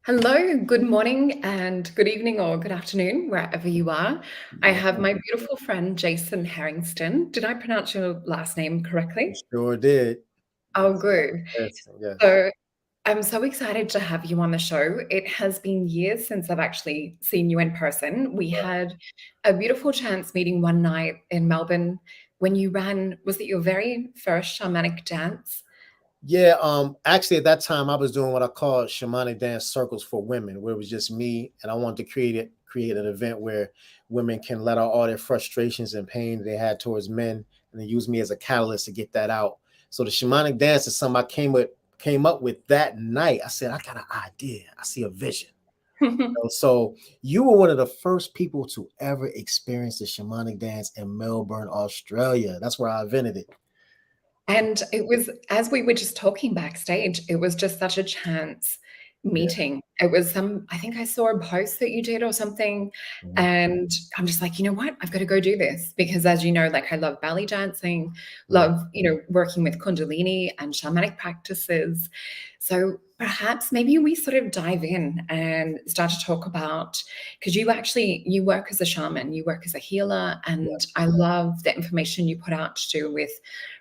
Hello, good morning and good evening or good afternoon, wherever you are. I have my beautiful friend Jason Hairston. Did I pronounce your last name You correctly? sure did. Oh, good. Yes, yes. So I'm so excited to have you on the show. It has been years since I've actually seen you in person. We had a beautiful chance meeting one night in Melbourne when you ran, was it your very first shamanic dance? Yeah, actually at that time I was doing what I call shamanic dance circles for women, where it was just me, and I wanted to create an event where women can let out all their frustrations and pain they had towards men, and then use me as a catalyst to get that out. So the shamanic dance is something I came up with that night. I said, I got an idea. I see a vision. So you were one of the first people to ever experience the shamanic dance in Melbourne, Australia. That's where I invented it. And it was, as we were just talking backstage, it was just such a chance Yeah. meeting. It was I think I saw a post that you did or something. Mhm. And I'm just like, you know what? I've got to go do this because, as you know, like I love belly dancing, Yeah. love, working with Kundalini and shamanic practices. So perhaps maybe we sort of dive in and start to talk about, because you work as a shaman, you work as a healer, and Yes. I love the information you put out to do with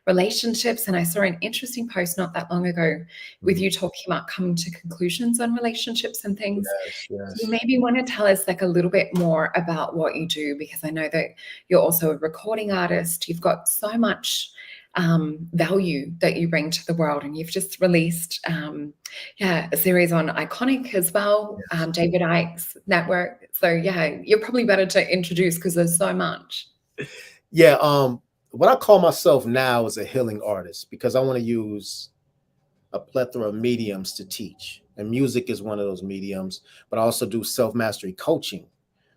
relationships. And I saw an interesting post not that long ago with Mhm. you talking about coming to conclusions on relationships and things. Yes. Do you Yes. maybe want to tell us like a little bit more about what you do? Because I know that you're also a recording artist. You've got so much value that you bring to the world, and you've just released a series on Ickonic as well, Yes. David Icke's network. So yeah, you're probably better to introduce because there's so much. Yeah. What I call myself now is a healing artist because I want to use a plethora of mediums to teach. And music is one of those mediums, but I also do self-mastery coaching,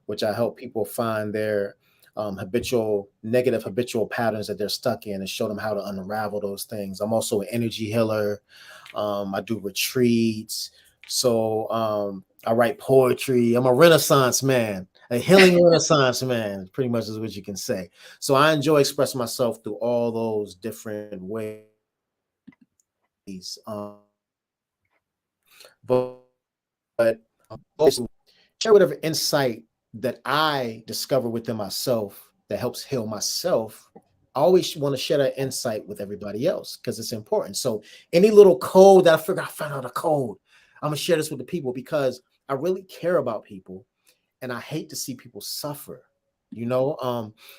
which I help people find their negative habitual patterns that they're stuck in and show them how to unravel those things. I'm also an energy healer. I do retreats. So I write poetry. I'm a renaissance man, a healing renaissance man, pretty much is what you can say. So I enjoy expressing myself through all those different ways. But also share whatever insight that I discover within myself that helps heal myself. I always want to share that insight with everybody else because it's important. So any little code that I found out a code, I'm gonna share this with the people because I really care about people and I hate to see people suffer.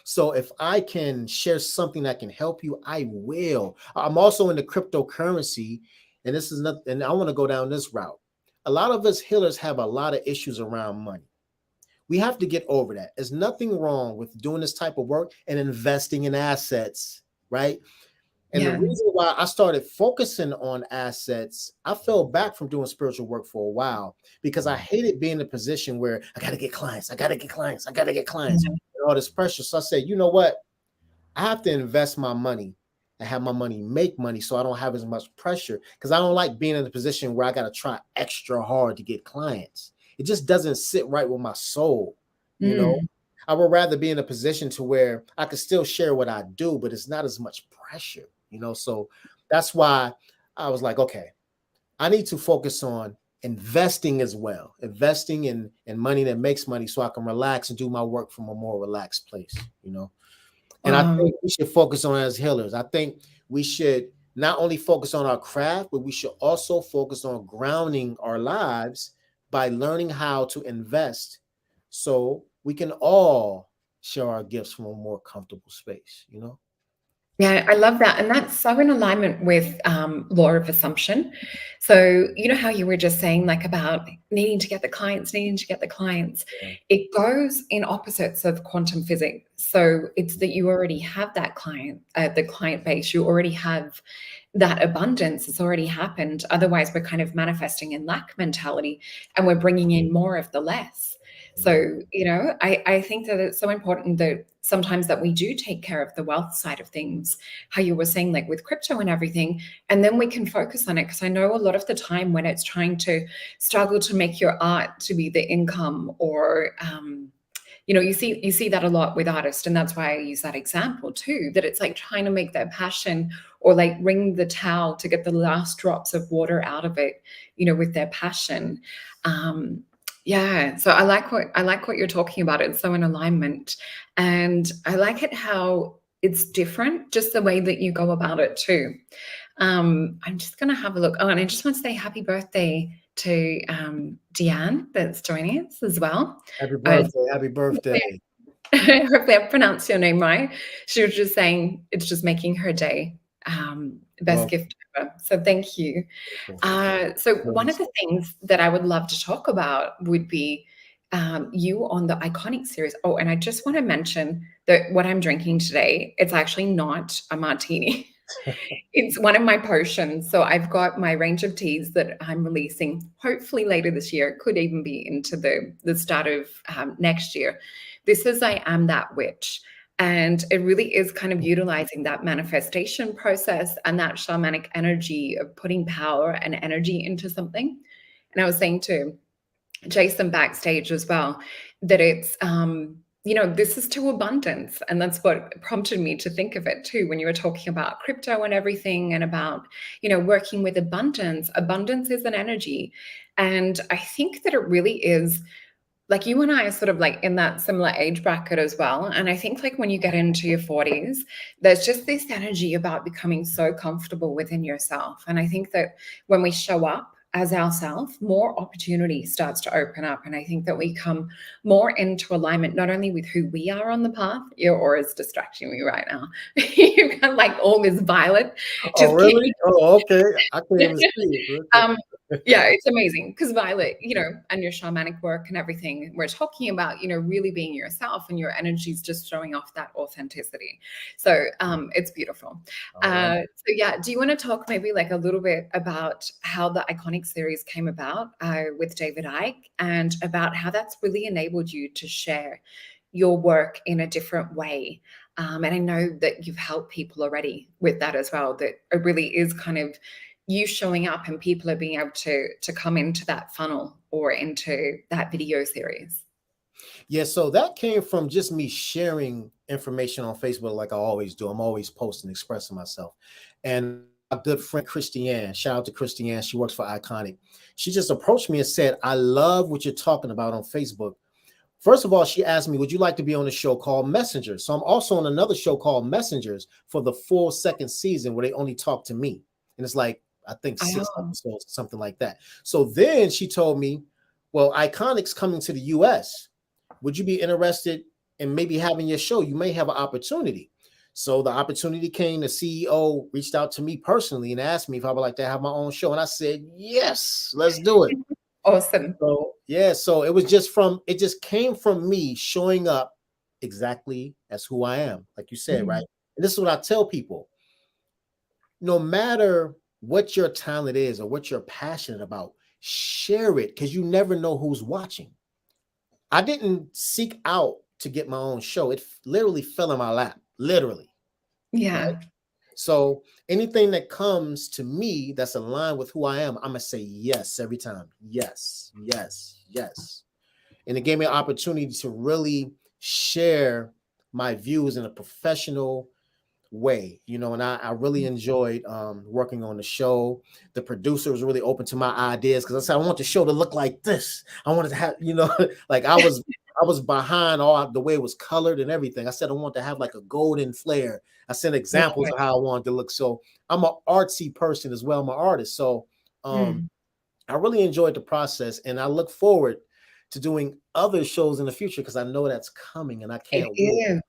So if I can share something that can help you, I will. I'm also in the cryptocurrency, and this is not, and I want to go down this route. A lot of us healers have a lot of issues around money. We have to get over that. There's nothing wrong with doing this type of work and investing in assets, right? And the Yeah. reason why I started focusing on assets, I fell back from doing spiritual work for a while because I hated being in a position where I got to get clients, I got to get clients, I got to get clients, Yeah. and all this pressure. So I said, you know what? I have to invest my money and have my money make money so I don't have as much pressure because I don't like being in a position where I got to try extra hard to get clients. It just doesn't sit right with my soul, you know. Mm. I would rather be in a position to where I can still share what I do, but it's not as much pressure. So that's why I was like, okay, I need to focus on investing as well, investing in money that makes money so I can relax and do my work from a more relaxed place. And I Wow. think we should focus on as healers. I think we should not only focus on our craft, but we should also focus on grounding our lives by learning how to invest so we can all share our gifts from a more comfortable space. Yeah, I love that. And that's so in alignment with law of assumption. So, you know how you were just saying, like about needing to get the clients, needing to get the clients. Yeah. It goes in opposites of quantum physics. So it's that you already have that the client base, you already have that abundance, it's already happened. Otherwise, we're kind of manifesting in lack mentality and we're bringing in more of the less. So, I think that it's so important that sometimes that we do take care of the wealth side of things, how you were saying, like with crypto and everything, and then we can focus on it. Because I know a lot of the time when it's trying to struggle to make your art to be the income or, you see that a lot with artists, and that's why I use that example too, that it's like trying to make their passion, or like wring the towel to get the last drops of water out of it, with their passion. Yeah, so I like what you're talking about. It's so in alignment, and I like it how it's different, just the way that you go about it too. I'm just going to have a look. Oh, and I just want to say happy birthday to Deanne that's joining us as well. Happy birthday. Happy birthday. Hopefully I pronounced your name right. She was just saying it's just making her day. Best gift ever. So thank you. So one of the things that I would love to talk about would be you on the Ickonic series. Oh, and I just want to mention that what I'm drinking today, it's actually not a martini. It's one of my potions. So I've got my range of teas that I'm releasing hopefully later this year. It could even be into the start of next year. This is I Am That Witch. And it really is kind of utilizing that manifestation process and that shamanic energy of putting power and energy into something. And I was saying to Jason backstage as well that it's this is to abundance, and that's what prompted me to think of it too when you were talking about crypto and everything, and about working with abundance. Abundance is an energy, and I think that it really is. Like, you and I are sort of like in that similar age bracket as well. And I think like when you get into your 40s, there's just this energy about becoming so comfortable within yourself. And I think that when we show up as ourselves, more opportunity starts to open up. And I think that we come more into alignment, not only with who we are on the path. Your aura is distracting me right now. You've got like all this violet. Oh, really? Oh, okay. I can't even see it. Yeah, it's amazing because Violet, and your shamanic work and everything we're talking about, really being yourself, and your energy is just showing off that authenticity. So it's beautiful. So yeah, do you want to talk maybe like a little bit about how the Ickonic series came about with David Icke, and about how that's really enabled you to share your work in a different way? And I know that you've helped people already with that as well, that it really is kind of you showing up and people are being able to come into that funnel or into that video series. Yeah, so that came from just me sharing information on Facebook like I always do. I'm always posting, expressing myself. And a good friend, Christiane, shout out to Christiane, she works for Ickonic. She just approached me and said, I love what you're talking about on Facebook. First of all, she asked me, would you like to be on a show called Messengers? So I'm also on another show called Messengers for the full second season, where they only talk to me. And it's like, I think 6 episodes, something like that. So then she told me, well, Ickonic's coming to the US. Would you be interested in maybe having your show? You may have an opportunity. So the opportunity came. The CEO reached out to me personally and asked me if I would like to have my own show. And I said, yes, let's do it. Awesome. So yeah, so it just came from me showing up exactly as who I am, like you said, right? And this is what I tell people. No matter what your talent is or what you're passionate about, share it, because you never know who's watching. I didn't seek out to get my own show. It literally fell in my lap, literally. Yeah. Right? So anything that comes to me that's aligned with who I am, I'm going to say yes every time. Yes, yes, yes. And it gave me an opportunity to really share my views in a professional way, and I really enjoyed working on the show. The producer was really open to my ideas, because I said I want the show to look like this. I wanted to have, like I was behind all the way it was colored and everything. I said I want to have like a golden flare. I sent examples of how I wanted to look. So I'm an artsy person as well. I'm an artist. So I really enjoyed the process, and I look forward to doing other shows in the future, because I know that's coming and I can't wait.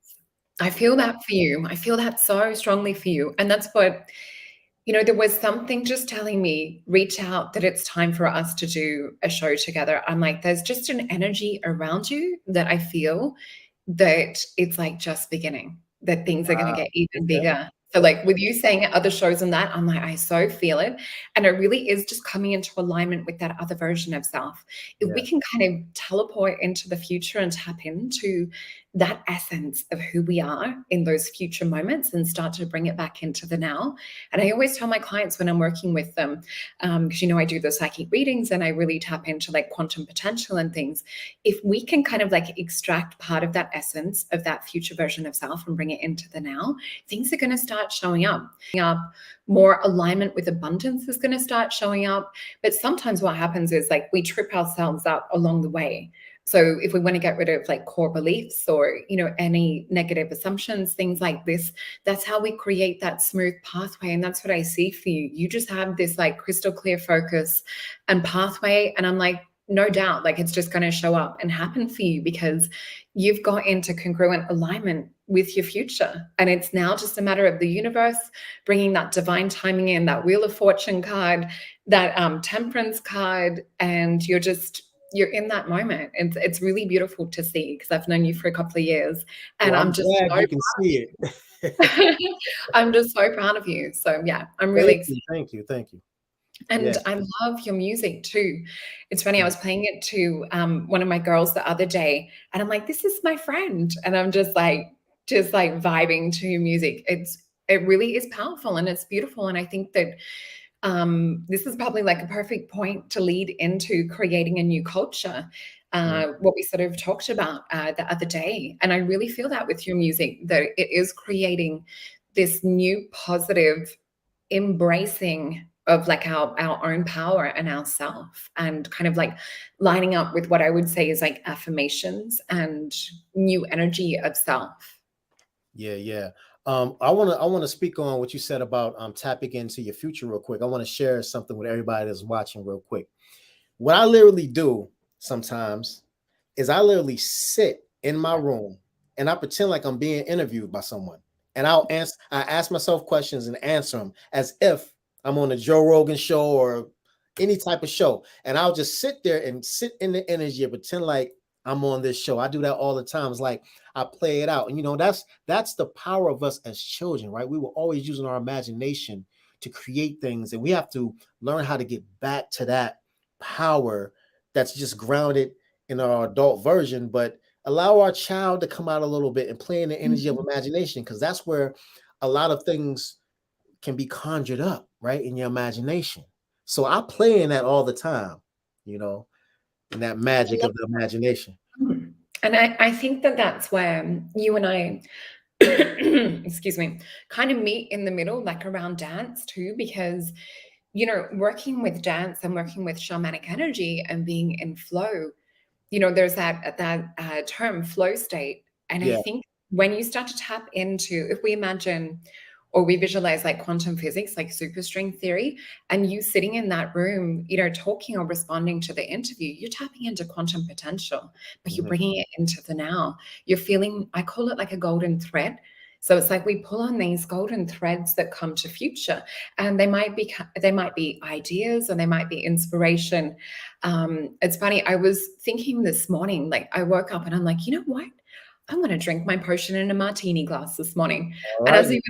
I feel that for you. I feel that so strongly for you. And that's what, there was something just telling me, reach out, that it's time for us to do a show together. I'm like, there's just an energy around you that I feel that it's like just beginning, that things are going to get even bigger. So like with you saying other shows and that, I'm like, I so feel it. And it really is just coming into alignment with that other version of self. If we can kind of teleport into the future and tap into that essence of who we are in those future moments and start to bring it back into the now. And I always tell my clients when I'm working with them, because, I do the psychic readings and I really tap into like quantum potential and things. If we can kind of like extract part of that essence of that future version of self and bring it into the now, things are going to start showing up. More alignment with abundance is going to start showing up. But sometimes what happens is like we trip ourselves up along the way. So if we want to get rid of like core beliefs or, any negative assumptions, things like this, that's how we create that smooth pathway. And that's what I see for you. You just have this like crystal clear focus and pathway. And I'm like, no doubt, like it's just going to show up and happen for you because you've got into congruent alignment with your future. And it's now just a matter of the universe bringing that divine timing in, that Wheel of Fortune card, that temperance card, and you're in that moment. It's really beautiful to see because I've known you for a couple of years and Well, I'm I'm just glad so you can see it. I'm just so proud of you. So yeah, I'm really excited. Thank you. And Yeah. I love your music too. It's funny, I was playing it to one of my girls the other day and I'm like, this is my friend. And I'm just like vibing to your music. It really is powerful and it's beautiful. And I think that this is probably like a perfect point to lead into creating a new culture. What we sort of talked about the other day. And I really feel that with your music, that it is creating this new positive embracing of like our own power and ourself, and kind of like lining up with what I would say is like affirmations and new energy of self. Yeah. I want to speak on what you said about tapping into your future real quick. I want to share something with everybody that's watching real quick. What I literally do sometimes is I literally sit in my room and I pretend like I'm being interviewed by someone. And I ask myself questions and answer them as if I'm on a Joe Rogan show or any type of show. And I'll just sit there and sit in the energy and pretend like I'm on this show. I do that all the time. It's like I play it out. And that's the power of us as children, right? We were always using our imagination to create things. And we have to learn how to get back to that power that's just grounded in our adult version, but allow our child to come out a little bit and play in the energy of imagination, because that's where a lot of things can be conjured up, right, in your imagination. So I play in that all the time, in that magic of the imagination. And I think that that's where you and I, excuse me, kind of meet in the middle, like around dance too, because, working with dance and working with shamanic energy and being in flow, there's that term flow state. And I Yeah. think when you start to tap into, if we imagine or we visualize like quantum physics, like superstring theory, and you sitting in that room, talking or responding to the interview, you're tapping into quantum potential, but you're bringing it into the now. You're feeling, I call it like a golden thread. So it's like we pull on these golden threads that come to future, and they might be ideas or they might be inspiration. It's funny. I was thinking this morning, like I woke up and I'm like, you know what? I'm going to drink my potion in a martini glass this morning. All And right.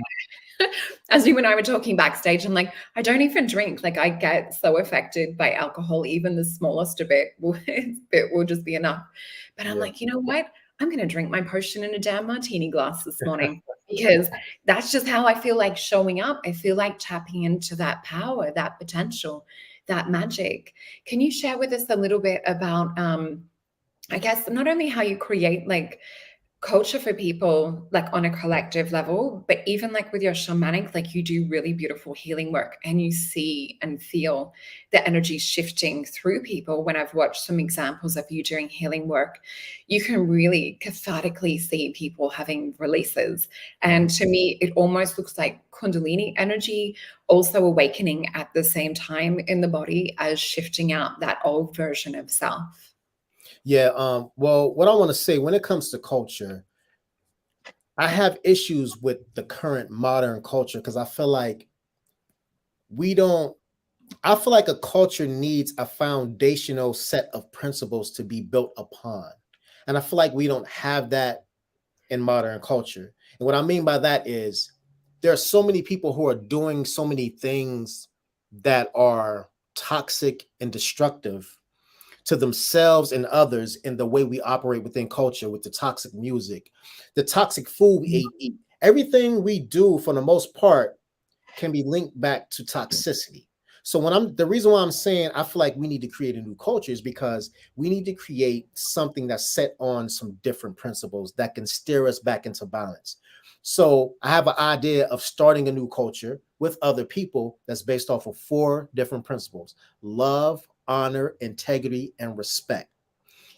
as you and I were talking backstage, I'm like, I don't even drink. Like I get so affected by alcohol, even the smallest of it will just be enough. But I'm like, you know what? I'm going to drink my potion in a damn martini glass this morning because that's just how I feel like showing up. I feel like tapping into that power, that potential, that magic. Can you share with us a little bit about, I guess, not only how you create like culture for people like on a collective level, but even like with your shamanic, like you do really beautiful healing work and you see and feel the energy shifting through people. When I've watched some examples of you doing healing work, you can really cathartically see people having releases. And to me, it almost looks like Kundalini energy also awakening at the same time in the body as shifting out that old version of self. Yeah. Well, what I want to say when it comes to culture, I have issues with the current modern culture because I feel like a culture needs a foundational set of principles to be built upon. And I feel like we don't have that in modern culture. And what I mean by that is there are so many people who are doing so many things that are toxic and destructive to themselves and others in the way we operate within culture, with the toxic music, the toxic food we eat. Everything we do, for the most part, can be linked back to toxicity. So the reason why I'm saying I feel like we need to create a new culture is because we need to create something that's set on some different principles that can steer us back into balance. So I have an idea of starting a new culture with other people that's based off of 4 different principles: love, honor, integrity, and respect.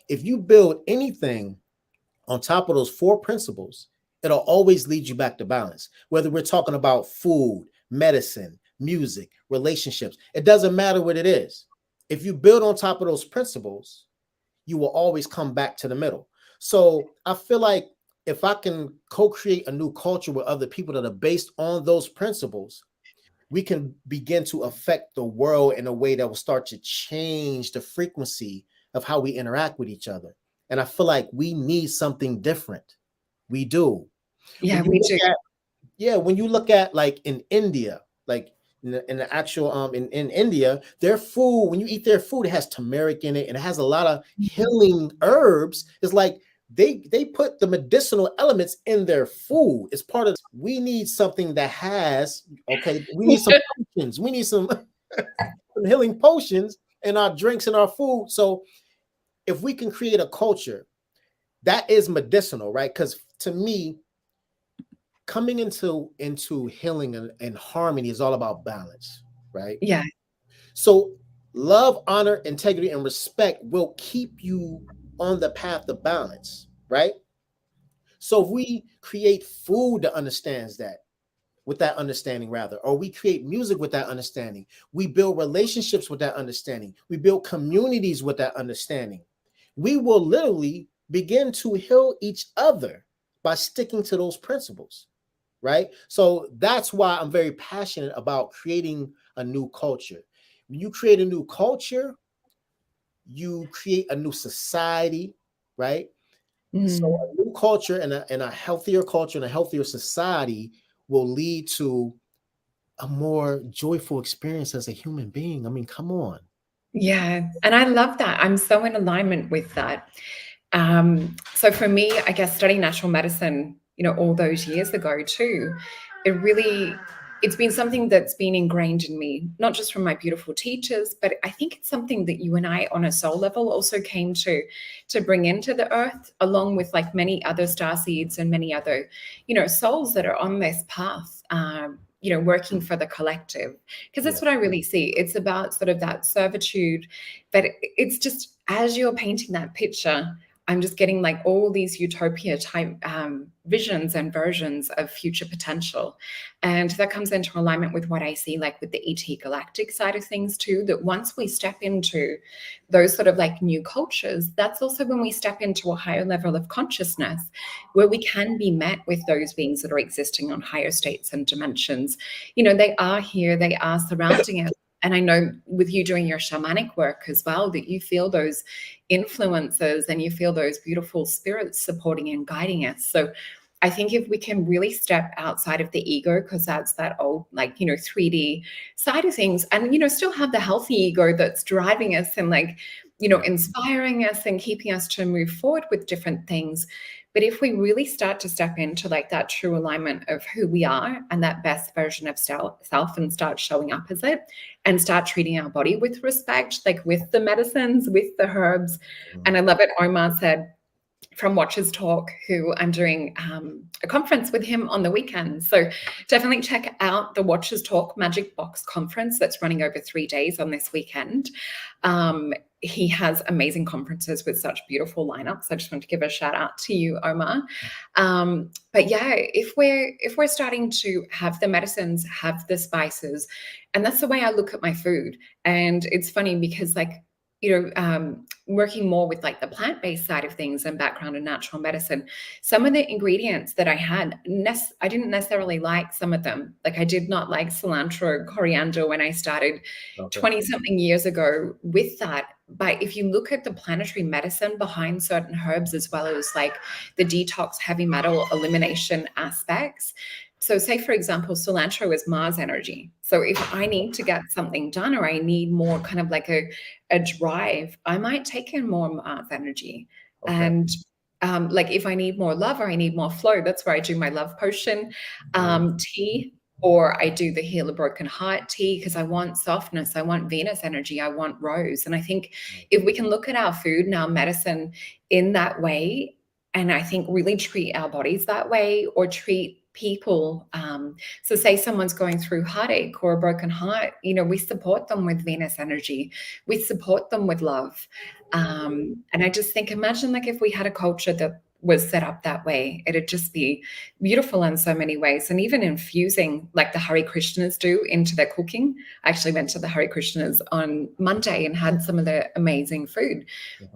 If you build anything on top of those 4 principles, it'll always lead you back to balance. Whether we're talking about food, medicine, music, relationships, it doesn't matter what it is. If you build on top of those principles, you will always come back to the middle. So I feel like if I can co-create a new culture with other people that are based on those principles, we can begin to affect the world in a way that will start to change the frequency of how we interact with each other. And I feel like we need something different. We do. Yeah, When you we look do. when you look at like in India, like in the actual in India, their food, when you eat their food, it has turmeric in it and it has a lot of healing herbs. It's like they put the medicinal elements in their food. It's part of, we need something that has, okay, we need some potions, we need some healing potions in our drinks and our food. So if we can create a culture that is medicinal, right? Because to me, coming into healing and harmony is all about balance, right? Yeah. So love, honor, integrity, and respect will keep you on the path of balance, right? So if we create food that understands that, with that understanding rather, or we create music with that understanding, we build relationships with that understanding, we build communities with that understanding, we will literally begin to heal each other by sticking to those principles, right? So that's why I'm very passionate about creating a new culture. When you create a new culture, you create a new society, right? So a new culture and a healthier culture and a healthier society will lead to a more joyful experience as a human being. I mean, come on. Yeah. And I love that. I'm so in alignment with that. So for me, I guess studying natural medicine, all those years ago too, it's been something that's been ingrained in me, not just from my beautiful teachers, but I think it's something that you and I on a soul level also came to bring into the earth, along with like many other star seeds and many other, souls that are on this path. Working for the collective, because that's what I really see. It's about sort of that servitude, but it's just as you're painting that picture, I'm just getting like all these utopia type visions and versions of future potential. And that comes into alignment with what I see like with the ET galactic side of things too, that once we step into those sort of like new cultures, that's also when we step into a higher level of consciousness where we can be met with those beings that are existing on higher states and dimensions. They are here, they are surrounding us. And I know with you doing your shamanic work as well, that you feel those influences and you feel those beautiful spirits supporting and guiding us. So I think if we can really step outside of the ego, because that's that old, 3D side of things, and, still have the healthy ego that's driving us and inspiring us and keeping us to move forward with different things. But if we really start to step into like that true alignment of who we are and that best version of self and start showing up as it and start treating our body with respect, like with the medicines, with the herbs. And I love it. Omar said, from Watchers Talk, who I'm doing a conference with him on the weekend. So definitely check out the Watchers Talk Magic Box Conference that's running over 3 days on this weekend. He has amazing conferences with such beautiful lineups. I just want to give a shout out to you, Omar. But yeah, if we're starting to have the medicines, have the spices, and that's the way I look at my food. And it's funny because working more with like the plant-based side of things and background in natural medicine, some of the ingredients that I had, I didn't necessarily like some of them. Like I did not like cilantro, coriander when I started 20 something years ago with that. But if you look at the planetary medicine behind certain herbs, as well as like the detox heavy metal elimination aspects, So say, for example, cilantro is Mars energy. So if I need to get something done, or I need more kind of like a drive, I might take in more Mars energy. Okay. And like if I need more love or I need more flow, that's where I do my love potion, tea, or I do the Heal a Broken Heart tea because I want softness, I want Venus energy, I want rose. And I think if we can look at our food and our medicine in that way, and I think really treat our bodies that way, or treat people. So say someone's going through heartache or a broken heart, you know, we support them with Venus energy. We support them with love. And I just think, imagine like if we had a culture that was set up that way, it'd just be beautiful in so many ways. And even infusing like the Hare Krishnas do into their cooking. I actually went to the Hare Krishnas on Monday and had some of their amazing food.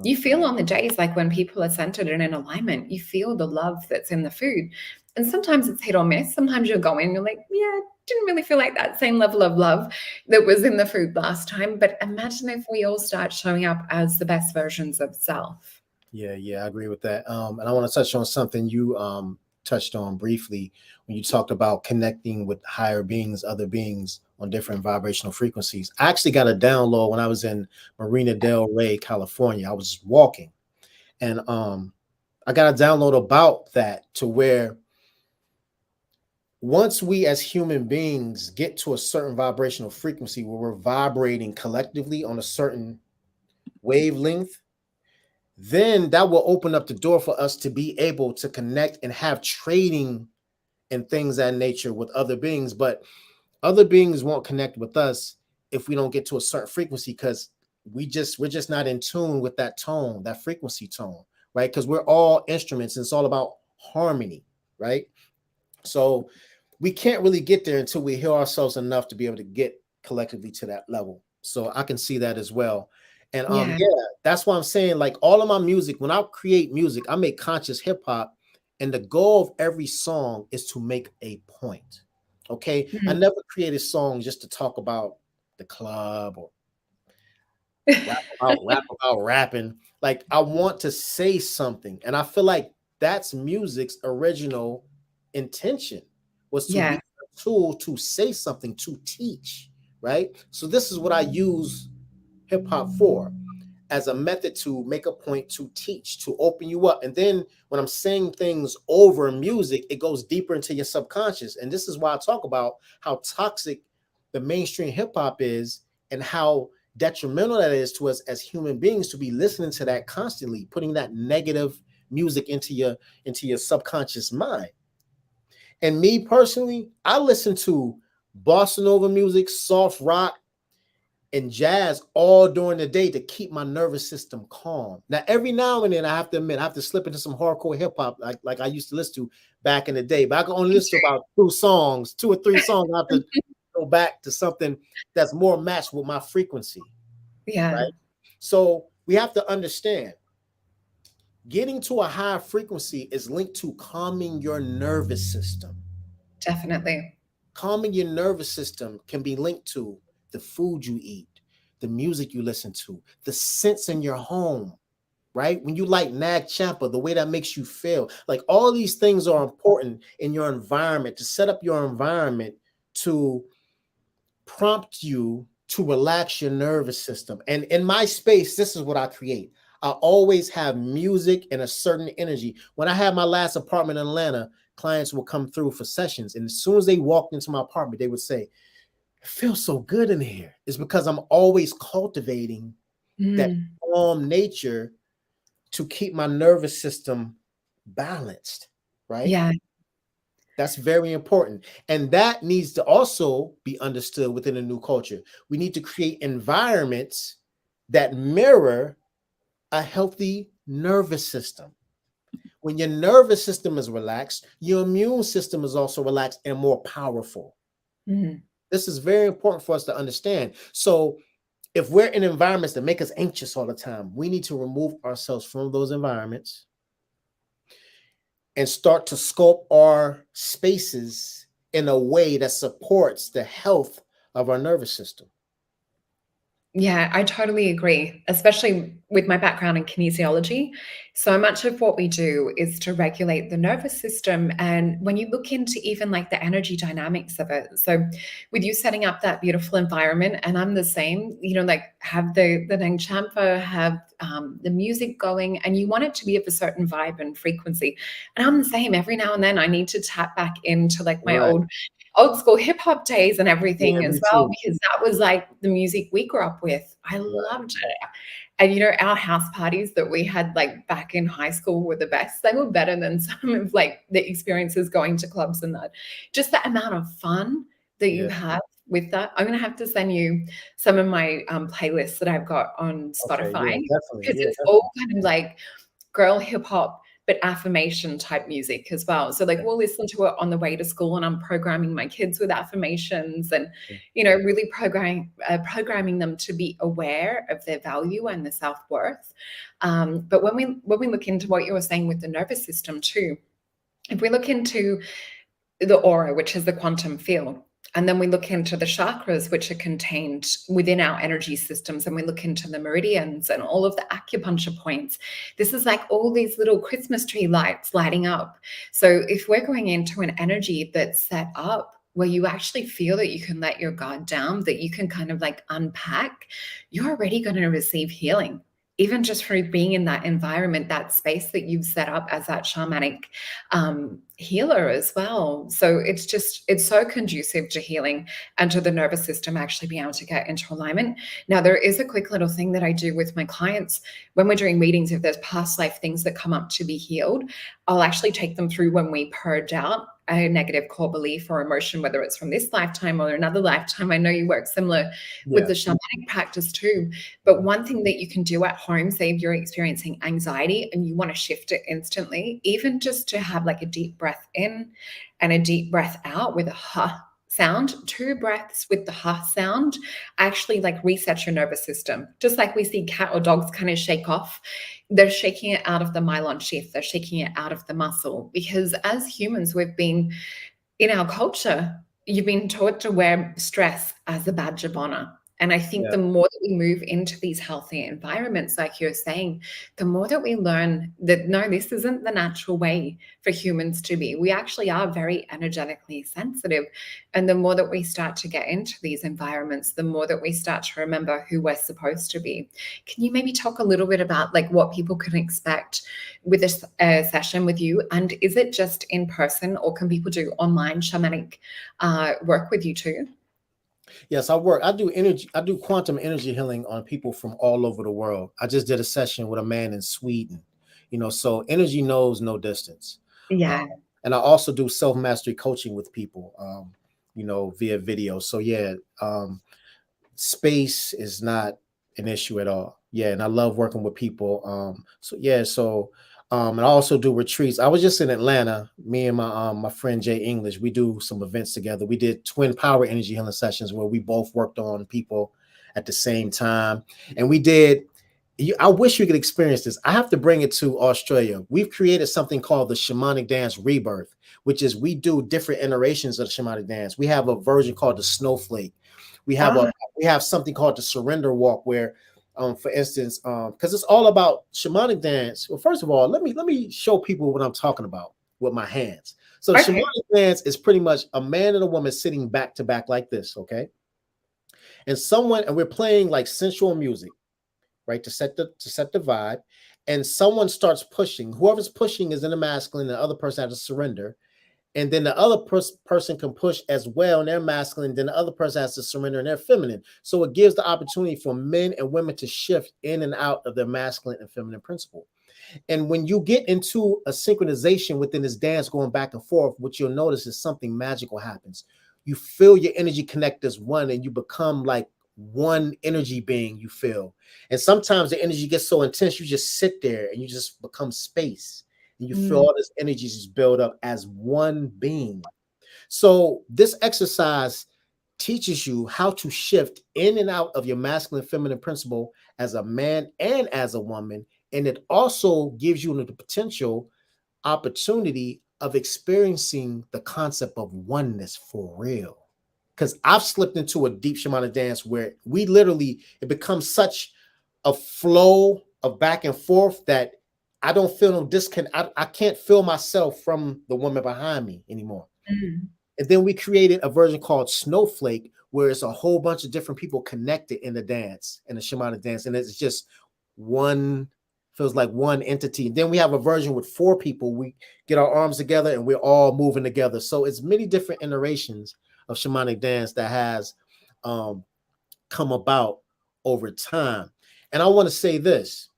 You feel on the days like when people are centered and in alignment, you feel the love that's in the food. And sometimes it's hit or miss. Sometimes you'll go in and you're like, yeah, didn't really feel like that same level of love that was in the food last time. But imagine if we all start showing up as the best versions of self. Yeah, I agree with that. And I want to touch on something you touched on briefly when you talked about connecting with higher beings, other beings on different vibrational frequencies. I actually got a download when I was in Marina Del Rey, California. I was just walking, and I got a download about that, to where once we as human beings get to a certain vibrational frequency where we're vibrating collectively on a certain wavelength, then that will open up the door for us to be able to connect and have trading and things of that nature with other beings. But other beings won't connect with us if we don't get to a certain frequency, because we're just not in tune with that tone, that frequency tone, right? Because we're all instruments and it's all about harmony, right? So we can't really get there until we heal ourselves enough to be able to get collectively to that level. So I can see that as well. And Yeah. that's why I'm saying, like, all of my music, when I create music, I make conscious hip hop, and the goal of every song is to make a point. Okay. I never created songs just to talk about the club or rap about rapping. Like, I want to say something. And I feel like that's music's original intention, was to be Yeah, a tool to say something, to teach, right? So this is what I use hip hop for, as a method to make a point, to teach, to open you up. And then when I'm saying things over music, it goes deeper into your subconscious. And this is why I talk about how toxic the mainstream hip hop is, and how detrimental that is to us as human beings, to be listening to that constantly, putting that negative music into your subconscious mind. And me personally, I listen to bossa nova music, soft rock, and jazz all during the day to keep my nervous system calm. Now, every now and then, I have to admit, I have to slip into some hardcore hip hop like I used to listen to back in the day. But I can only me listen to about 2 or 3 songs. I have to go back to something that's more matched with my frequency, yeah, right? So we have to understand, getting to a higher frequency is linked to calming your nervous system. definitely. Calming your nervous system can be linked to the food you eat, the music you listen to, the scents in your home, right? When you like Nag Champa, the way that makes you feel. Like, all these things are important in your environment, to set up your environment to prompt you to relax your nervous system. And in my space, this is what I create. I always have music and a certain energy. When I had my last apartment in Atlanta, clients would come through for sessions. And as soon as they walked into my apartment, they would say, "It feels so good in here." It's because I'm always cultivating that calm nature to keep my nervous system balanced, right? Yeah, That's very important. And that needs to also be understood within a new culture. We need to create environments that mirror a healthy nervous system. When your nervous system is relaxed, your immune system is also relaxed and more powerful. This is very important for us to understand. So if we're in environments that make us anxious all the time, we need to remove ourselves from those environments and start to sculpt our spaces in a way that supports the health of our nervous system. Yeah, I totally agree. Especially with my background in kinesiology, so much of what we do is to regulate the nervous system. And when you look into even like the energy dynamics of it, so with you setting up that beautiful environment, and I'm the same, you know, like have the Nang Champa, have the music going, and you want it to be of a certain vibe and frequency. And I'm the same. Every now and then I need to tap back into like my Right. old school hip hop days and everything Yeah, as me well, too. because that was like the music we grew up with. I Right. loved it. And you know, our house parties that we had like back in high school were the best. They were better than some of like the experiences going to clubs and that. Just the amount of fun that you Yeah. have with that. I'm gonna have to send you some of my playlists that I've got on Okay. Yeah, Spotify, definitely. because Yeah, it's definitely. all kind of like girl hip hop, but affirmation type music as well. So like Yeah, we'll listen to it on the way to school, and I'm programming my kids with affirmations, and yeah. you know, really programming them to be aware of their value and their self-worth. But when we look into what you were saying with the nervous system too, if we look into the aura, which is the quantum field. And then we look into the chakras, which are contained within our energy systems, and we look into the meridians and all of the acupuncture points. This is like all these little Christmas tree lights lighting up. So if we're going into an energy that's set up where you actually feel that you can let your guard down, that you can kind of like unpack, you're already going to receive healing. Even just through being in that environment, that space that you've set up as that shamanic healer as well. So it's so conducive to healing and to the nervous system actually being able to get into alignment. Now, there is a quick little thing that I do with my clients when we're doing readings. If there's past life things that come up to be healed, I'll actually take them through when we purge out a negative core belief or emotion, whether it's from this lifetime or another lifetime. I know you work similar with Yeah. the shamanic practice too. But one thing that you can do at home, say if you're experiencing anxiety and you want to shift it instantly, even just to have like a deep breath in and a deep breath out with a ha sound, 2 breaths with the ha sound actually like resets your nervous system. Just like we see cat or dogs kind of shake off, they're shaking it out of the myelin sheath, they're shaking it out of the muscle. Because as humans, we've been in our culture, you've been taught to wear stress as a badge of honor. And I think Yeah. the more that we move into these healthy environments, like you're saying, the more that we learn that no, this isn't the natural way for humans to be. We actually are very energetically sensitive. And the more that we start to get into these environments, the more that we start to remember who we're supposed to be. Can you maybe talk a little bit about like what people can expect with a session with you? And is it just in person, or can people do online shamanic work with you too? Yes, I do energy. I do quantum energy healing on people from all over the world. I just did a session with a man in Sweden. So energy knows no distance. Uh, Yeah. and I also do self mastery coaching with people. Via video. So yeah, space is not an issue at all. Yeah, and I love working with people. And I also do retreats. I was just in Atlanta, me and my friend Jay English. We do some events together. We did twin power energy healing sessions where we both worked on people at the same time. And we did I wish you could experience this. I have to bring it to Australia. We've created something called the Shamanic Dance Rebirth, which is we do different iterations of the Shamanic Dance. We have a version called the Snowflake. We have Oh, we have something called the Surrender Walk, where, for instance, because it's all about Shamanic Dance. Well, first of all, let me show people what I'm talking about with my hands. So the okay. Shamanic Dance is pretty much a man and a woman sitting back to back like this, okay? And we're playing like sensual music, right, to set the vibe. And someone starts pushing. Whoever's pushing is in the masculine, the other person has to surrender. And then the other person can push as well, and they're masculine. Then the other person has to surrender, and they're feminine. So it gives the opportunity for men and women to shift in and out of their masculine and feminine principle. And when you get into a synchronization within this dance going back and forth, what you'll notice is something magical happens. You feel your energy connect as one, and you become like one energy being, you feel. And sometimes the energy gets so intense, you just sit there and you just become space. And you feel Mm, all this energy just build up as one being. So this exercise teaches you how to shift in and out of your masculine feminine principle as a man and as a woman. And it also gives you the potential opportunity of experiencing the concept of oneness for real. Because I've slipped into a deep shamanic dance where it becomes such a flow of back and forth that I don't feel no disconnect. I can't feel myself from the woman behind me anymore. Mm. And then we created a version called Snowflake, where it's a whole bunch of different people connected in the dance, in the shamanic dance. And it's just one, feels like one entity. And then we have a version with 4 people. We get our arms together and we're all moving together. So it's many different iterations of shamanic dance that has come about over time. And I want to say this,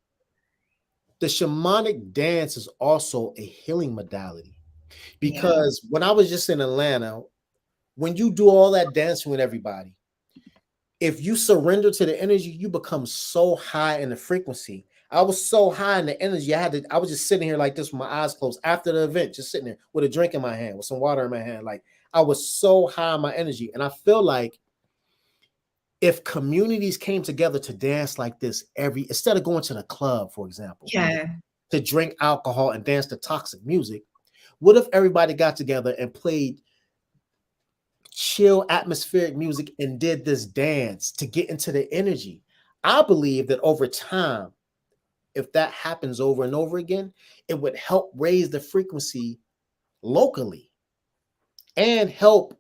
the shamanic dance is also a healing modality, because when I was just in Atlanta, when you do all that dancing with everybody, if you surrender to the energy, you become so high in the frequency. I was so high in the energy. I was just sitting here like this with my eyes closed after the event, just sitting there with a drink in my hand, with some water in my hand. Like, I was so high in my energy. And I feel like if communities came together to dance like this instead of going to the club, for example, to drink alcohol and dance to toxic music, what if everybody got together and played chill atmospheric music and did this dance to get into the energy? I believe that over time, if that happens over and over again, it would help raise the frequency locally and help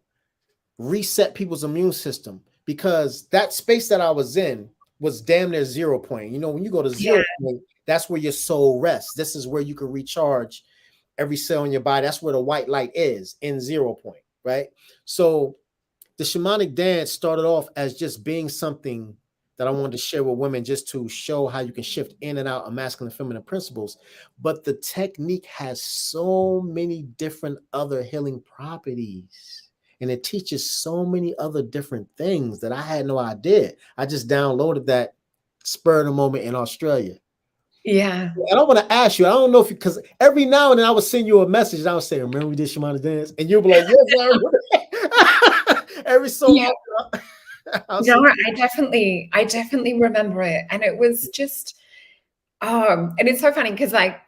reset people's immune system, because that space that I was in was damn near 0 point. You know, when you go to 0 point, that's where your soul rests. This is where you can recharge every cell in your body. That's where the white light is, in 0 point, right? So the shamanic dance started off as just being something that I wanted to share with women, just to show how you can shift in and out of masculine and feminine principles. But the technique has so many different other healing properties, and it teaches so many other different things that I had no idea. I just downloaded that spur of the moment in Australia. Yeah. And I want to ask you, I don't know if because every now and then I would send you a message and I would say, remember we did shamanic dance? And you'll be like, yes, I remember. Every so often. No, I definitely remember it. And it was just, and it's so funny because, like,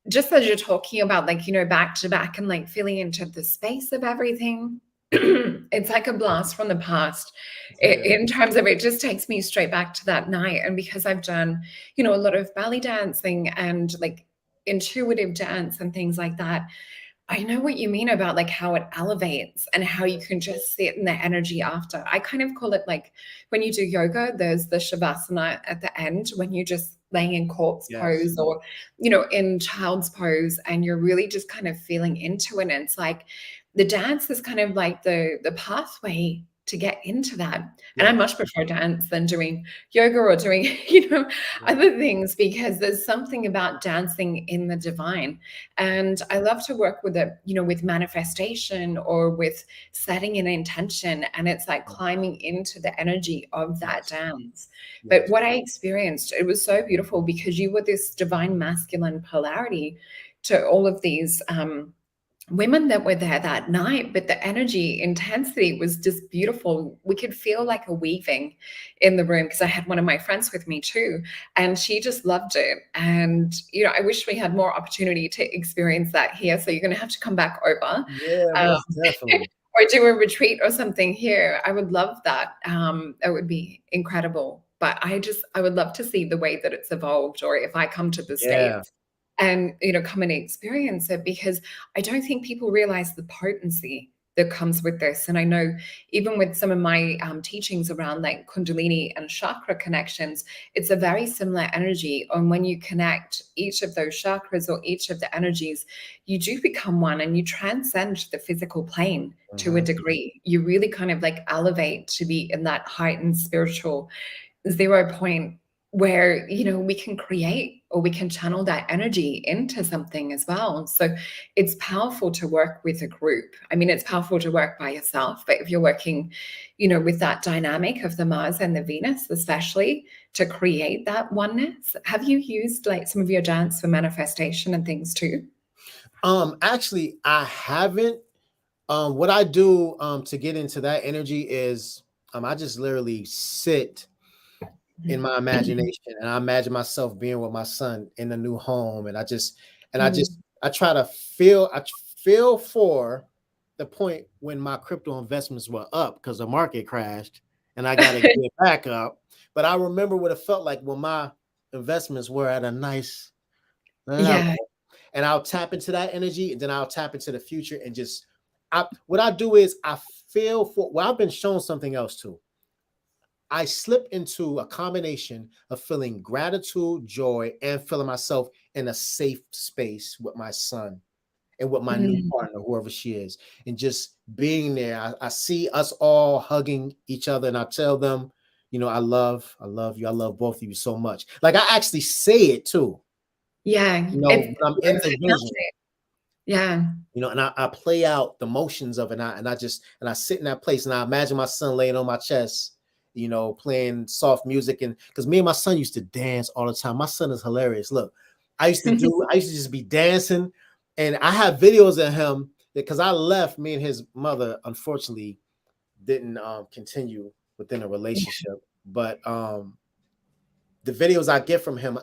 just as you're talking about, like, you know, back to back and like feeling into the space of everything, it's like a blast from the past in terms of, it just takes me straight back to that night. And because I've done, you know, a lot of belly dancing and like intuitive dance and things like that, I know what you mean about like how it elevates and how you can just sit in the energy after. I kind of call it like when you do yoga, there's the shavasana at the end when you're just laying in corpse pose, or, you know, in child's pose, and you're really just kind of feeling into it. And it's like the dance is kind of like the pathway to get into that. And I much prefer dance than doing yoga or doing, you know, other things, because there's something about dancing in the divine. And I love to work with it, you know, with manifestation or with setting an intention. And it's like climbing into the energy of that dance. But what I experienced, it was so beautiful, because you were this divine masculine polarity to all of these women that were there that night, but the energy intensity was just beautiful. We could feel like a weaving in the room, because I had one of my friends with me too, and she just loved it. And, you know, I wish we had more opportunity to experience that here. So you're going to have to come back over. Definitely. Or do a retreat or something here. I would love that. It would be incredible. But I would love to see the way that it's evolved, or if I come to the States and, you know, come and experience it, because I don't think people realize the potency that comes with this. And I know even with some of my teachings around like Kundalini and chakra connections, it's a very similar energy. And when you connect each of those chakras or each of the energies, you do become one, and you transcend the physical plane to a degree. You really kind of like elevate to be in that heightened spiritual 0 point, where, you know, we can create, or we can channel that energy into something as well. So it's powerful to work with a group. I mean, it's powerful to work by yourself, but if you're working, you know, with that dynamic of the Mars and the Venus, especially to create that oneness. Have you used like some of your dance for manifestation and things too? Actually, I haven't. What I do to get into that energy is I just literally sit in my imagination, and I imagine myself being with my son in a new home, and I try to feel for the point when my crypto investments were up because the market crashed and I got to get back up. But I remember what it felt like when my investments were at a nice level. Yeah. And I'll tap into that energy, and then I'll tap into the future and just what I do is I feel for I've been shown something else too. I slip into a combination of feeling gratitude, joy, and feeling myself in a safe space with my son and with my new Mm. partner, whoever she is, and just being there. I see us all hugging each other, and I tell them, I love you. I love both of you so much. Like I actually say it too, Yeah. when I'm in the vision. Yeah. And I play out the motions of it, and I sit in that place, and I imagine my son laying on my chest, playing soft music, and because me and my son used to dance all the time. My son is hilarious. Look, I used to just be dancing, and I have videos of him because I left. Me and his mother, unfortunately, didn't continue within a relationship, but the videos I get from him,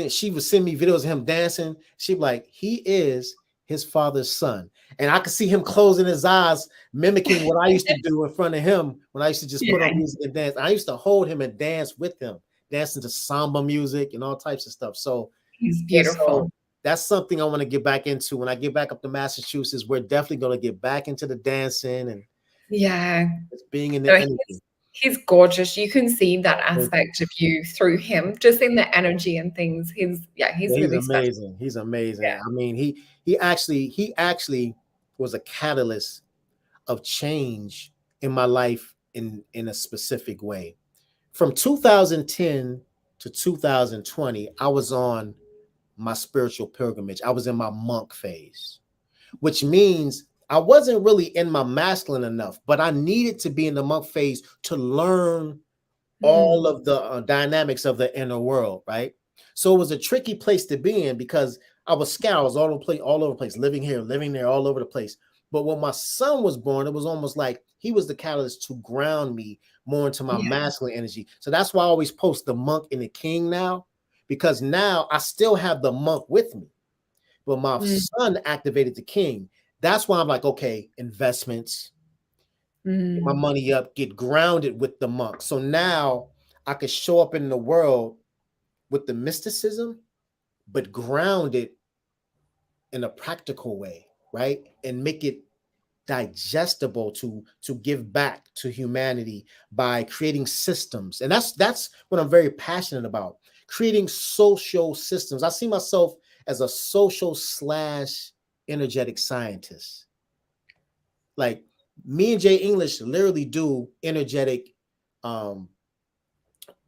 she would send me videos of him dancing. She'd be like, he is his father's son. And I could see him closing his eyes, mimicking what I used to do in front of him when I used to just put on music and dance. I used to hold him and dance with him, dancing to samba music and all types of stuff. So he's beautiful. That's something I want to get back into. When I get back up to Massachusetts, we're definitely going to get back into the dancing and just being in the energy. He's gorgeous. You can see that aspect of you through him, just in the energy and things. He's really amazing. special. He's amazing. Yeah. I mean, he actually was a catalyst of change in my life in a specific way. From 2010 to 2020, I was on my spiritual pilgrimage. I was in my monk phase, which means I wasn't really in my masculine enough, but I needed to be in the monk phase to learn all of the dynamics of the inner world, right? So it was a tricky place to be in because I was scouts all over the place, living here, living there, all over the place. But when my son was born, it was almost like he was the catalyst to ground me more into my masculine energy. So that's why I always post the monk and the king now, because now I still have the monk with me, but my son activated the king. That's why I'm like, okay, investments, get my money up, get grounded with the monk. So now I could show up in the world with the mysticism, but grounded in a practical way, right? And make it digestible to give back to humanity by creating systems. And that's what I'm very passionate about, creating social systems. I see myself as a social / energetic scientist. Like me and Jay English literally do energetic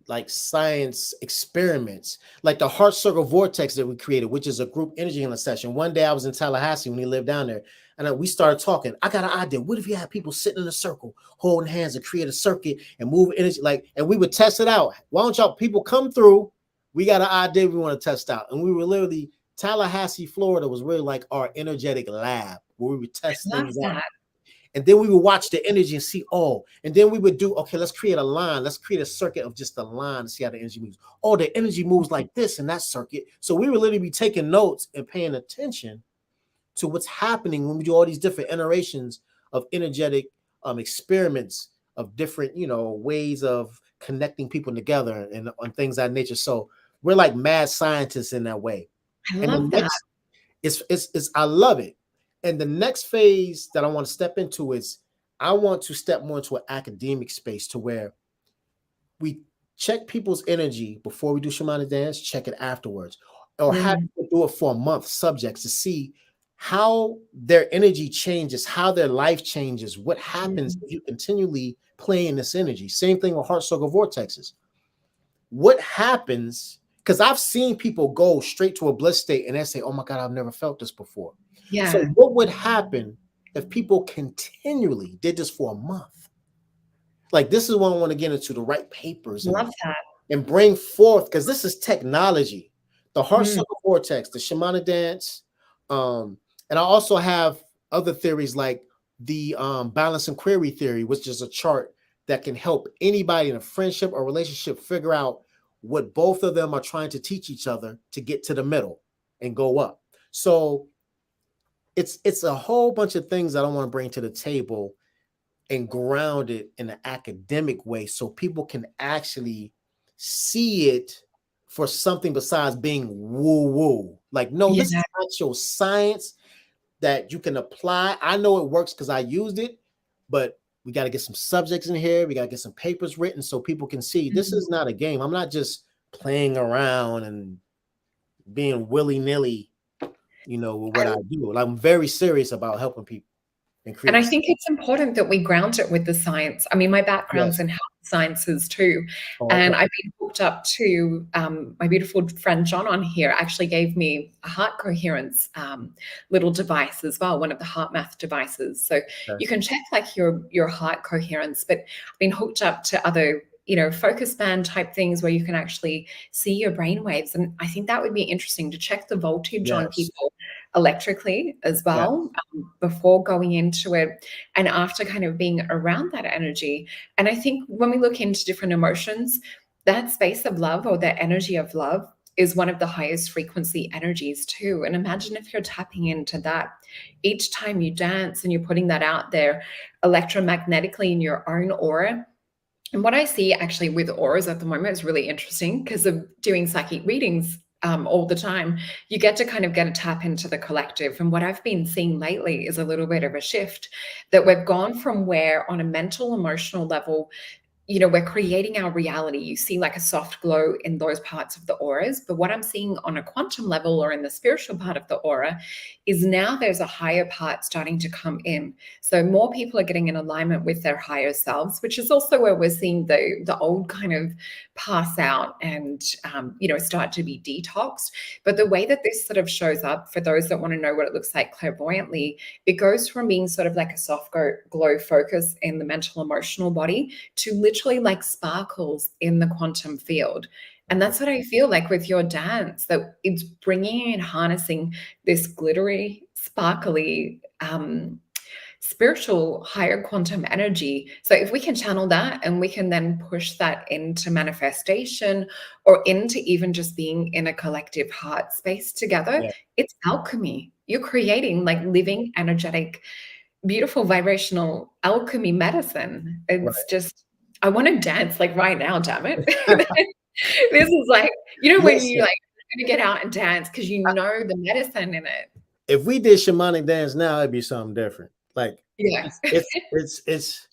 like science experiments, like the heart circle vortex that we created, which is a group energy healing session. One day I was in Tallahassee when he lived down there, and we started talking. I got an idea. What if you had people sitting in a circle, holding hands, and create a circuit and move energy? And we would test it out. Why don't y'all people come through? We got an idea we want to test out. And we were literally, Tallahassee, Florida was really like our energetic lab where we would test things out. And then we would watch the energy and see, and then we would do, okay, let's create a line. Let's create a circuit of just a line to see how the energy moves. Oh, the energy moves like this in that circuit. So we would literally be taking notes and paying attention to what's happening when we do all these different iterations of energetic experiments of different, ways of connecting people together and on things of that nature. So we're like mad scientists in that way. I love that. It's I love it. And the next phase that I want to step into is I want to step more into an academic space to where we check people's energy before we do shamanic dance, check it afterwards, or have people do it for a month, subjects, to see how their energy changes, how their life changes, what happens if you continually play in this energy. Same thing with heart circle vortexes. What happens? Because I've seen people go straight to a bliss state and they say, oh my God, I've never felt this before. Yeah. So what would happen if people continually did this for a month? Like, this is what I want to get into, the right papers and bring forth, because this is technology. The heart circle vortex, the shamanic dance. And I also have other theories like the balance and query theory, which is a chart that can help anybody in a friendship or relationship figure out what both of them are trying to teach each other to get to the middle and go up. So it's a whole bunch of things that I want to bring to the table and ground it in an academic way so people can actually see it for something besides being woo-woo. Like, no, this is actual science that you can apply. I know it works because I used it, but we got to get some subjects in here. We got to get some papers written so people can see this is not a game. I'm not just playing around and being willy-nilly, you know, with what I do. Like, I'm very serious about helping people. And I think it's important that we ground it with the science. I mean, my background's in health sciences too. And I've been hooked up to my beautiful friend John on here actually gave me a heart coherence little device as well, one of the heart math devices. So you can check like your heart coherence, but I've been hooked up to other, you know, focus band type things where you can actually see your brain waves. And I think that would be interesting to check the voltage on people electrically as well, before going into it and after kind of being around that energy. And I think when we look into different emotions, that space of love or that energy of love is one of the highest frequency energies too. And imagine if you're tapping into that each time you dance and you're putting that out there electromagnetically in your own aura. And what I see actually with auras at the moment is really interesting because of doing psychic readings all the time. You get to kind of get a tap into the collective. And what I've been seeing lately is a little bit of a shift that we've gone from where on a mental, emotional level, you know, we're creating our reality. You see like a soft glow in those parts of the auras. But what I'm seeing on a quantum level or in the spiritual part of the aura is now there's a higher part starting to come in. So more people are getting in alignment with their higher selves, which is also where we're seeing the old kind of pass out and, you know, start to be detoxed. But the way that this sort of shows up for those that want to know what it looks like clairvoyantly, it goes from being sort of like a soft glow focus in the mental emotional body to literally like sparkles in the quantum field. And that's what I feel like with your dance, that it's bringing and harnessing this glittery, sparkly, spiritual higher quantum energy. So if we can channel that and we can then push that into manifestation or into even just being in a collective heart space together, it's alchemy. You're creating like living, energetic, beautiful vibrational alchemy medicine. It's just, I want to dance like right now, damn it. This is like, you know, when you like to get out and dance because you know the medicine in it. If we did shamanic dance now, it'd be something different. Like, it's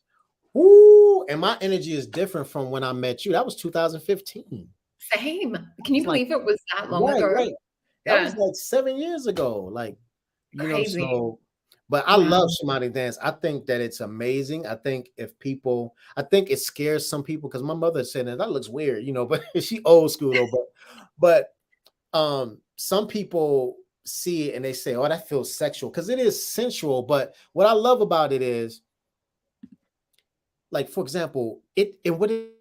whoo, and my energy is different from when I met you. That was 2015. Same. Can you believe it was that long ago? Right. That was like 7 years ago. Like, you Crazy. know, so but I love shamanic dance. I think that it's amazing. I think I think it scares some people because my mother said that looks weird, you know, but she old school though. But some people see it and they say, oh, that feels sexual, because it is sensual. But what I love about it is, like, for example, what it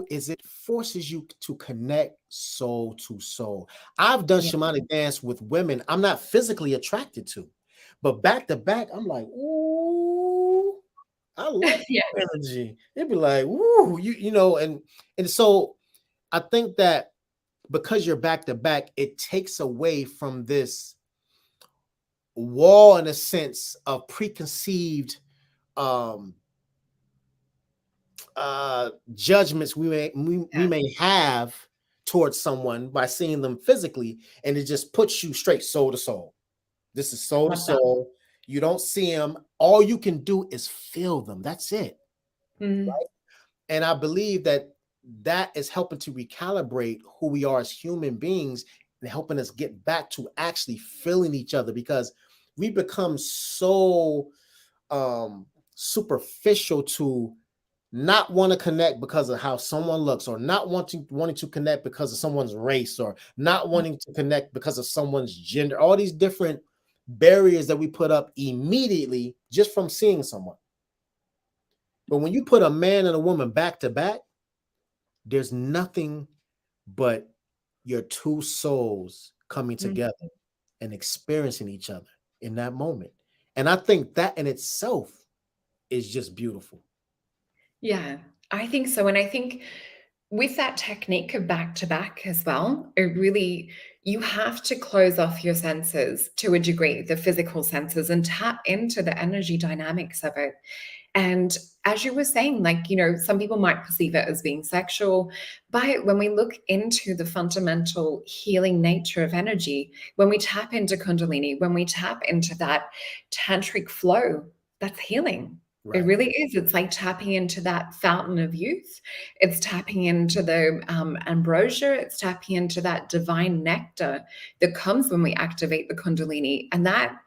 is, it forces you to connect soul to soul. I've done shamanic dance with women I'm not physically attracted to, but back to back, I'm like, ooh, I like energy. It'd be like, ooh, you know, and so I think that because you're back to back, it takes away from this wall in a sense of preconceived judgments we may have towards someone by seeing them physically, and it just puts you straight soul to soul. This is soul to soul. You don't see them. All you can do is feel them. That's it. Right? And I believe that is helping to recalibrate who we are as human beings and helping us get back to actually feeling each other, because we become so superficial to not want to connect because of how someone looks, or not wanting to connect because of someone's race, or not wanting to connect because of someone's gender. All these different barriers that we put up immediately just from seeing someone. But when you put a man and a woman back to back, there's nothing but your two souls coming together and experiencing each other in that moment. And I think that in itself is just beautiful. Yeah, I think so. And I think with that technique of back to back as well, it really you have to close off your senses to a degree, the physical senses, and tap into the energy dynamics of it. And as you were saying, like, you know, some people might perceive it as being sexual, but when we look into the fundamental healing nature of energy, when we tap into Kundalini, when we tap into that tantric flow, that's healing. It Right. really is. It's like tapping into that fountain of youth. It's tapping into the ambrosia. It's tapping into that divine nectar that comes when we activate the Kundalini. And that,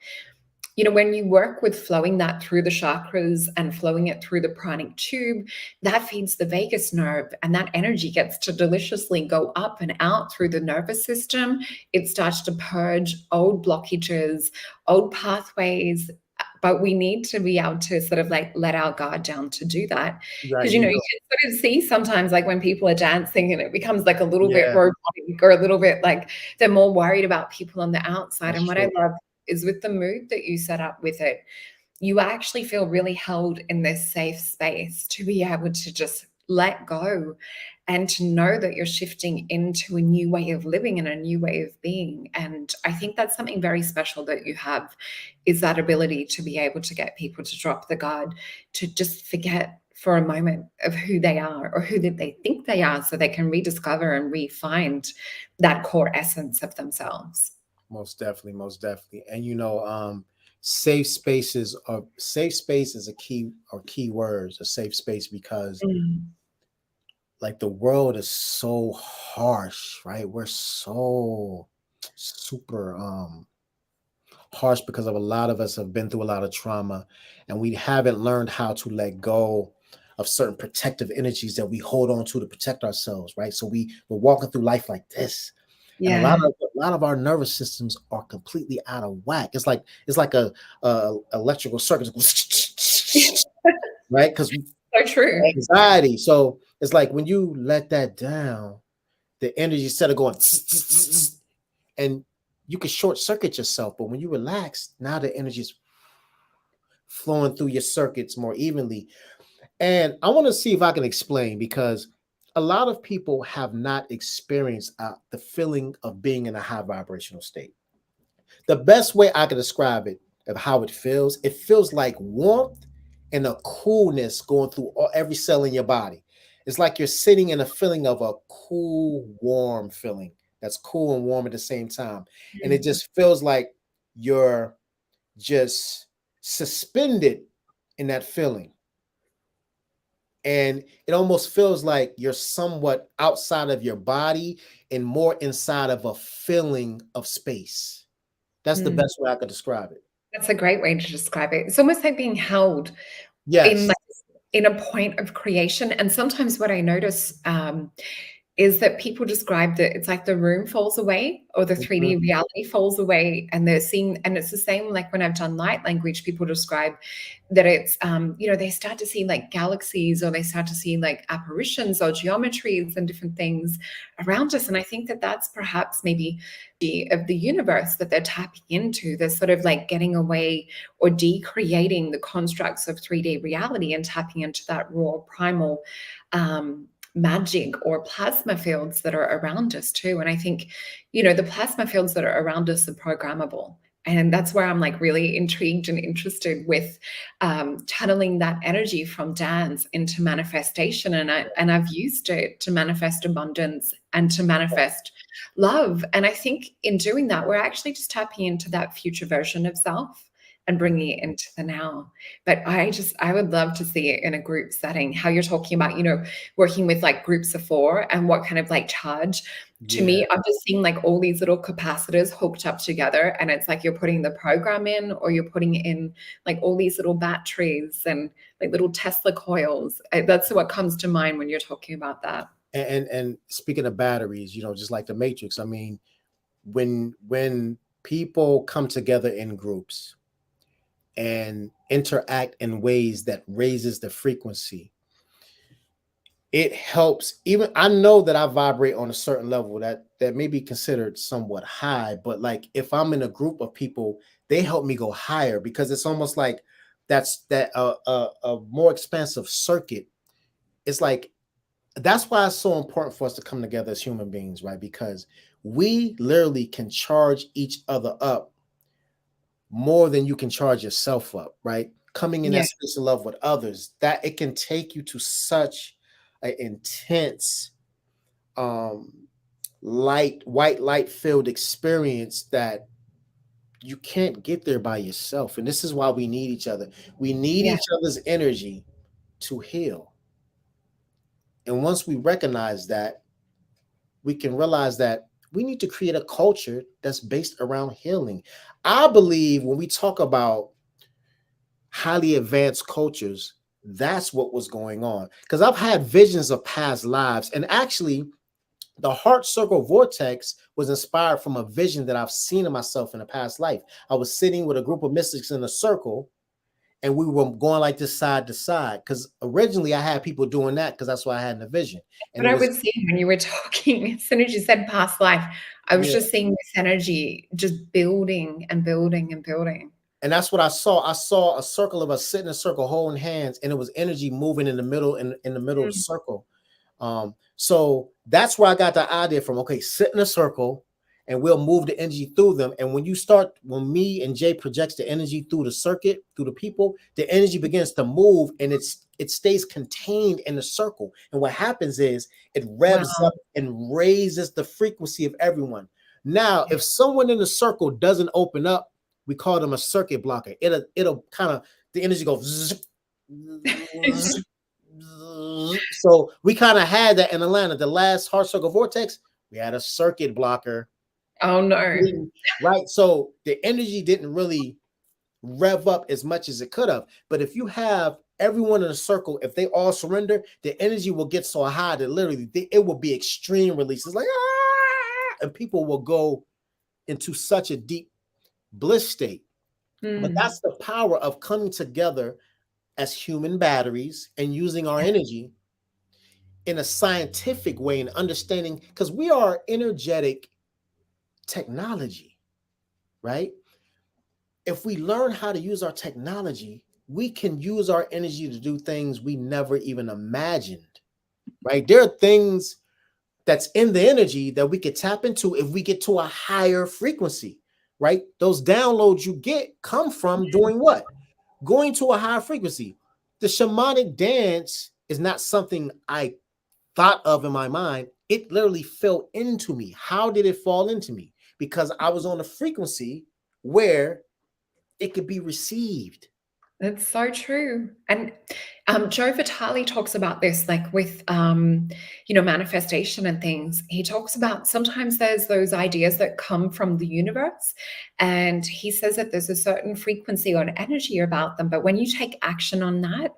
you know, when you work with flowing that through the chakras and flowing it through the pranic tube, that feeds the vagus nerve, and that energy gets to deliciously go up and out through the nervous system. It starts to purge old blockages, old pathways. But we need to be able to sort of like let our guard down to do that. Right. Because, you know, you can sort of see sometimes like when people are dancing and it becomes like a little bit Yeah, robotic, or a little bit like they're more worried about people on the outside. that's And what true. I love is with the mood that you set up with it, you actually feel really held in this safe space to be able to just let go and to know that you're shifting into a new way of living and a new way of being. And I think that's something very special that you have, is that ability to be able to get people to drop the guard, to just forget for a moment of who they are or who they think they are, so they can rediscover and re-find that core essence of themselves. Most definitely, most definitely. And you know, safe spaces are safe space is a key or key words, a safe space, because Mm. like the world is so harsh, right? We're so super harsh because of a lot of us have been through a lot of trauma, and we haven't learned how to let go of certain protective energies that we hold on to protect ourselves, right? So we're walking through life like this, and Yeah. a lot of our nervous systems are completely out of whack. It's like a electrical circuit, right? Because So true. anxiety. So it's like when you let that down, the energy instead of going and you can short circuit yourself. But when you relax, now the energy is flowing through your circuits more evenly. And I want to see if I can explain, because a lot of people have not experienced the feeling of being in a high vibrational state. The best way I can describe it of how it feels like warmth and a coolness going through every cell in your body. It's like you're sitting in a feeling of a cool, warm feeling that's cool and warm at the same time. And it just feels like you're just suspended in that feeling. And it almost feels like you're somewhat outside of your body and more inside of a feeling of space. That's the Mm. best way I could describe it. That's a great way to describe it. It's almost like being held in Yes. like in a point of creation. And sometimes what I notice is that people describe that it's like the room falls away or the 3D Mhm. reality falls away, and they're seeing, and it's the same like when I've done light language, people describe that it's, you know, they start to see like galaxies, or they start to see like apparitions or geometries and different things around us. And I think that that's perhaps maybe of the universe that they're tapping into. They're sort of like getting away or decreating the constructs of 3D reality and tapping into that raw primal magic or plasma fields that are around us too. And I think, you know, the plasma fields that are around us are programmable. And that's where I'm like really intrigued and interested with channeling that energy from dance into manifestation. And I've used it to manifest abundance and to manifest love. And I think in doing that, we're actually just tapping into that future version of self and bringing it into the now. But I would love to see it in a group setting, how you're talking about, you know, working with like groups of 4 and what kind of like charge. To Yeah. me, I'm just seeing like all these little capacitors hooked up together, and it's like you're putting the program in, or you're putting in like all these little batteries and like little Tesla coils. That's what comes to mind when you're talking about that. And speaking of batteries, you know, just like the Matrix, I mean, when people come together in groups and interact in ways that raises the frequency, it helps. Even I know that I vibrate on a certain level that may be considered somewhat high, but like if I'm in a group of people, they help me go higher, because it's almost like that's that a more expansive circuit. It's like that's why it's so important for us to come together as human beings, right? Because we literally can charge each other up more than you can charge yourself up, right? Coming in Yeah. that space of love with others, that it can take you to such an intense, um, white light filled experience that you can't get there by yourself. And this is why we need each other. We need Yeah. each other's energy to heal. And once we recognize that, we can realize that we need to create a culture that's based around healing. I believe when we talk about highly advanced cultures, that's what was going on. Because I've had visions of past lives. And actually, the heart circle vortex was inspired from a vision that I've seen of myself in a past life. I was sitting with a group of mystics in a circle, and we were going like this side to side. Because originally I had people doing that because that's what I had in the vision. And But it I was, would see when you were talking, as soon as you said past life, I was yeah. just seeing this energy just building and building and building. And that's what I saw. I saw a circle of us sitting in a circle, holding hands, and it was energy moving in the middle, in the middle of the circle. So that's where I got the idea from. Okay, sit in a circle and we'll move the energy through them. And when me and Jay projects the energy through the circuit, through the people, the energy begins to move and it stays contained in the circle. And what happens is it revs Wow. up and raises the frequency of everyone. Now, if someone in the circle doesn't open up, we call them a circuit blocker. It'll kind of, the energy goes zzz, zzz, so we kind of had that in Atlanta. The last heart circle vortex, we had a circuit blocker. Oh no. Right. So the energy didn't really rev up as much as it could have. But if you have everyone in a circle, if they all surrender, the energy will get so high that literally it will be extreme releases, like and people will go into such a deep bliss state. But that's the power of coming together as human batteries and using our energy in a scientific way and understanding, because we are energetic technology, right? If we learn how to use our technology, we can use our energy to do things we never even imagined, right? There are things that's in the energy that we could tap into if we get to a higher frequency, right? Those downloads you get come from doing what? Going to a higher frequency. The shamanic dance is not something I thought of in my mind. It literally fell into me. How did it fall into me? Because I was on a frequency where it could be received. That's so true. And Joe Vitale talks about this, like with, manifestation and things. He talks about sometimes there's those ideas that come from the universe. And he says that there's a certain frequency or energy about them. But when you take action on that,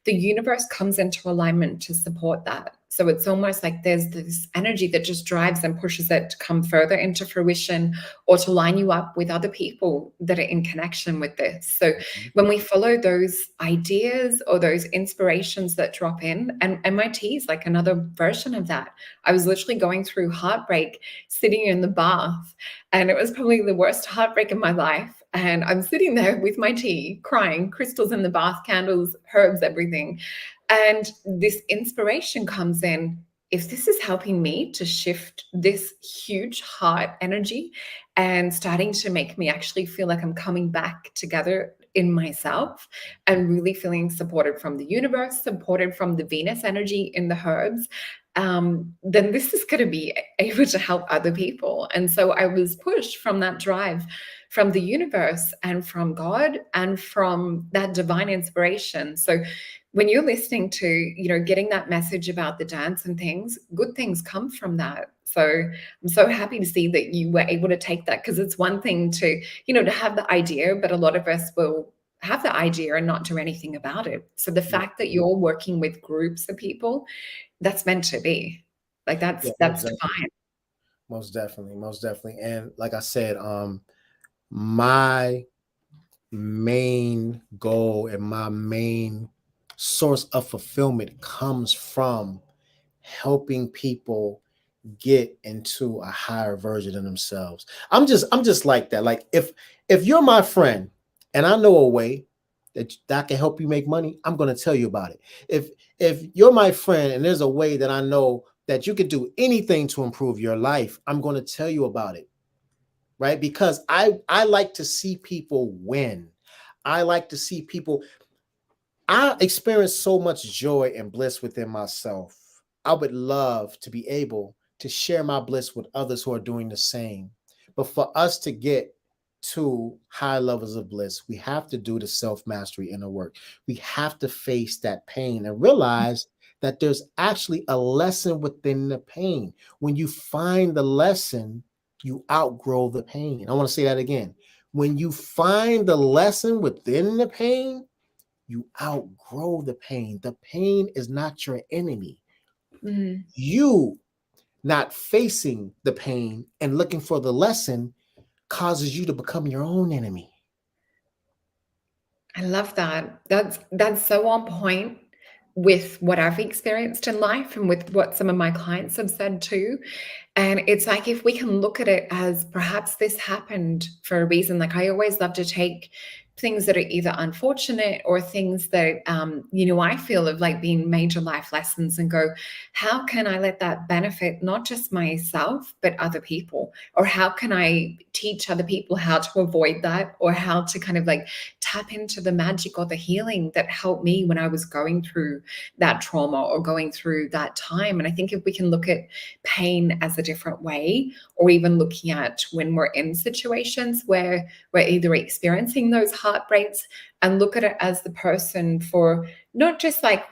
the universe comes into alignment to support that. So it's almost like there's this energy that just drives and pushes it to come further into fruition or to line you up with other people that are in connection with this. So when we follow those ideas or those inspirations that drop in, and MIT is like another version of that. I was literally going through heartbreak, sitting in the bath, and it was probably the worst heartbreak of my life. And I'm sitting there with my tea, crying, crystals in the bath, candles, herbs, everything. And this inspiration comes in. If this is helping me to shift this huge heart energy and starting to make me actually feel like I'm coming back together in myself and really feeling supported from the universe, supported from the Venus energy in the herbs, then this is going to be able to help other people. And so I was pushed from that drive from the universe and from God and from that divine inspiration. So when you're listening to, getting that message about the dance and things, good things come from that. So I'm so happy to see that you were able to take that, because it's one thing to, to have the idea, but a lot of us will have the idea and not do anything about it. So the fact that you're working with groups of people, that's meant to be. Like that's divine. Most definitely, most definitely. And like I said, my main goal and my main source of fulfillment comes from helping people get into a higher version of themselves. I'm just like that. Like if you're my friend and I know a way that can help you make money, I'm going to tell you about it. If you're my friend and there's a way that I know that you can do anything to improve your life, I'm going to tell you about it. Right? Because I like to see people win. I like to see people. I experience so much joy and bliss within myself. I would love to be able to share my bliss with others who are doing the same. But for us to get to high levels of bliss, we have to do the self-mastery inner work. We have to face that pain and realize that there's actually a lesson within the pain. When you find the lesson, you outgrow the pain. I want to say that again. When you find the lesson within the pain, you outgrow the pain. The pain is not your enemy. Mm. You not facing the pain and looking for the lesson causes you to become your own enemy. I love that. That's so on point with what I've experienced in life and with what some of my clients have said too. And it's like if we can look at it as perhaps this happened for a reason. Like I always love to take things that are either unfortunate or things that I feel of like being major life lessons and go, how can I let that benefit not just myself but other people? Or how can I teach other people how to avoid that, or how to kind of like tap into the magic or the healing that helped me when I was going through that trauma or going through that time? And I think if we can look at pain as a different way, or even looking at when we're in situations where we're either experiencing those heartbreaks, and look at it as the person for not just like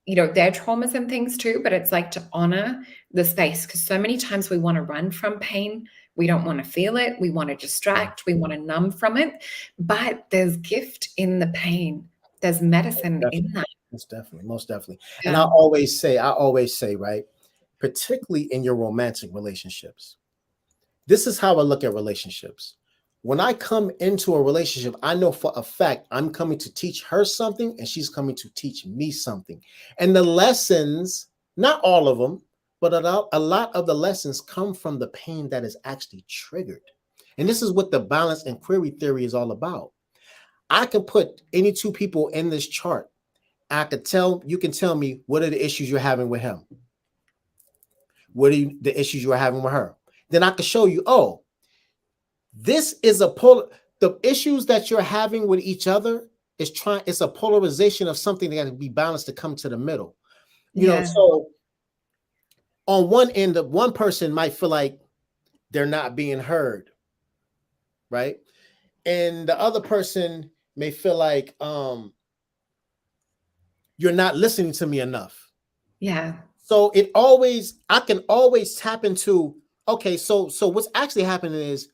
their traumas and things too, but it's like to honor the space, because so many times we want to run from pain. We don't want to feel it. We want to distract. We want to numb from it. But there's gift in the pain. There's medicine in that. Most definitely. And Yeah. I always say, right, particularly in your romantic relationships, this is how I look at relationships. When I come into a relationship, I know for a fact I'm coming to teach her something and she's coming to teach me something. And the lessons, not all of them, but a lot of the lessons come from the pain that is actually triggered. And this is what the balance and query theory is all about. I can put any two people in this chart. You can tell me what are the issues you're having with him. What are the issues you are having with her? Then I can show you, oh, this is the issues that you're having with each other it's a polarization of something that has to be balanced to come to the middle. So on one end, one person might feel like they're not being heard, right? And the other person may feel like you're not listening to me enough. Yeah. So I can always tap into, okay, so what's actually happening is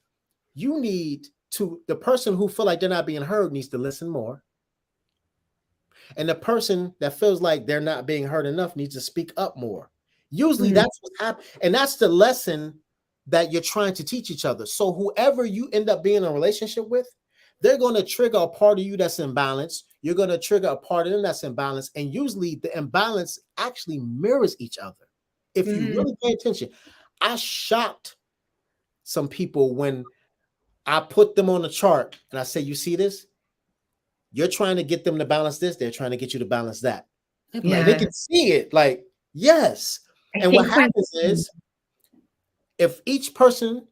the person who feel like they're not being heard needs to listen more. And the person that feels like they're not being heard enough needs to speak up more. Usually that's what's happening. And that's the lesson that you're trying to teach each other. So whoever you end up being in a relationship with, they're going to trigger a part of you that's in balance. You're going to trigger a part of them that's in balance. And usually the imbalance actually mirrors each other. If you really pay attention, I shocked some people when I put them on the chart and I say, you see this? You're trying to get them to balance this. They're trying to get you to balance that. Like they can see it. Like, yes. And what happens is if each person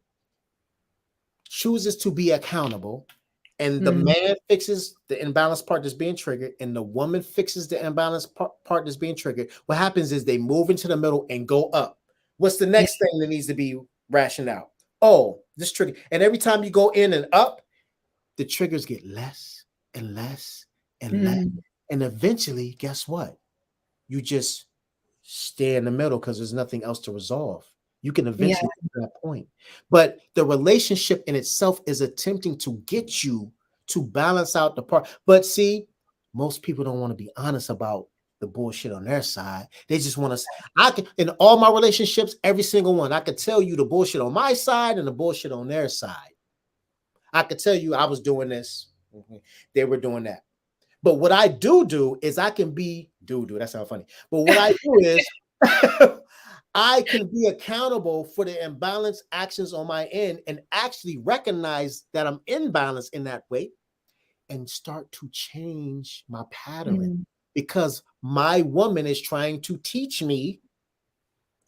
chooses to be accountable and the man fixes the imbalanced part that's being triggered and the woman fixes the imbalanced part that's being triggered, what happens is they move into the middle and go up. What's the next thing that needs to be rationed out? Oh, this trigger. And every time you go in and up, the triggers get less and less and less. And eventually, guess what? You just stay in the middle because there's nothing else to resolve. You can eventually get to that point. But the relationship in itself is attempting to get you to balance out the part. But see, most people don't want to be honest about the bullshit on their side. They just want to. In all my relationships, every single one, I could tell you the bullshit on my side and the bullshit on their side. I could tell you I was doing this. They were doing that. But what I do is I can be that sounds funny. But what I do is I can be accountable for the imbalanced actions on my end and actually recognize that I'm imbalanced in that way and start to change my pattern, Mm. because my woman is trying to teach me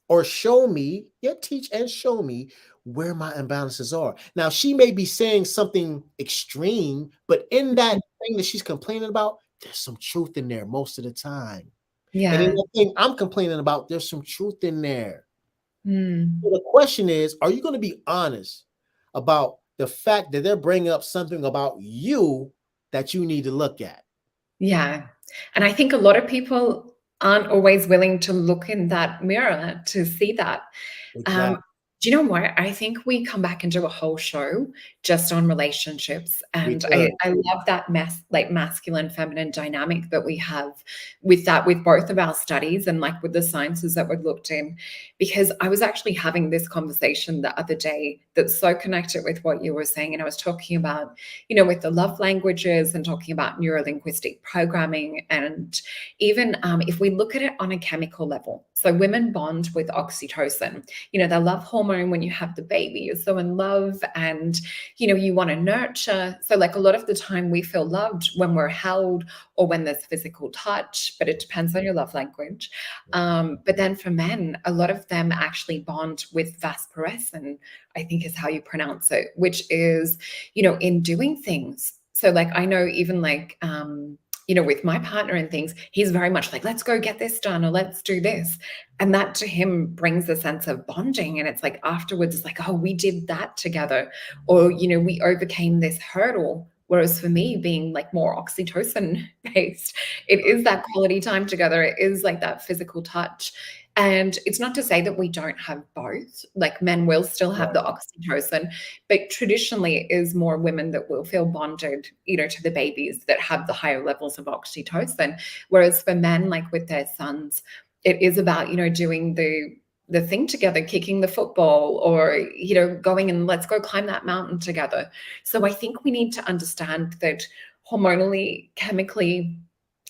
or show me, teach and show me where my imbalances are. Now, she may be saying something extreme, but in that thing that she's complaining about, there's some truth in there most of the time. And in Yeah. the thing I'm complaining about, there's some truth in there. Mm. So the question is, are you going to be honest about the fact that they're bringing up something about you that you need to look at? Yeah. And I think a lot of people aren't always willing to look in that mirror to see that. Um, Exactly. do you know what? I think we come back and do a whole show just on relationships. We And could. I love that like masculine, feminine dynamic that we have with that, with both of our studies and like with the sciences that we've looked in. Because I was actually having this conversation the other day that's so connected with what you were saying. And I was talking about, with the love languages and talking about neuro-linguistic programming. And even if we look at it on a chemical level, so women bond with oxytocin. The love hormone when you have the baby, you're so in love and, you want to nurture. So like a lot of the time we feel loved when we're held or when there's physical touch, but it depends on your love language. But then for men, a lot of them actually bond with vasopressin, I think is how you pronounce it, which is, in doing things. So like, I know even like, with my partner and things, he's very much like, let's go get this done or let's do this. And that to him brings a sense of bonding. And it's like afterwards, it's like, oh, we did that together. Or, we overcame this hurdle. Whereas for me, being like more oxytocin based, it is that quality time together. It is like that physical touch. And it's not to say that we don't have both. Like men will still have the oxytocin, but traditionally it is more women that will feel bonded, to the babies that have the higher levels of oxytocin. Whereas for men, like with their sons, it is about, doing the thing together, kicking the football or, going and let's go climb that mountain together. So I think we need to understand that hormonally, chemically,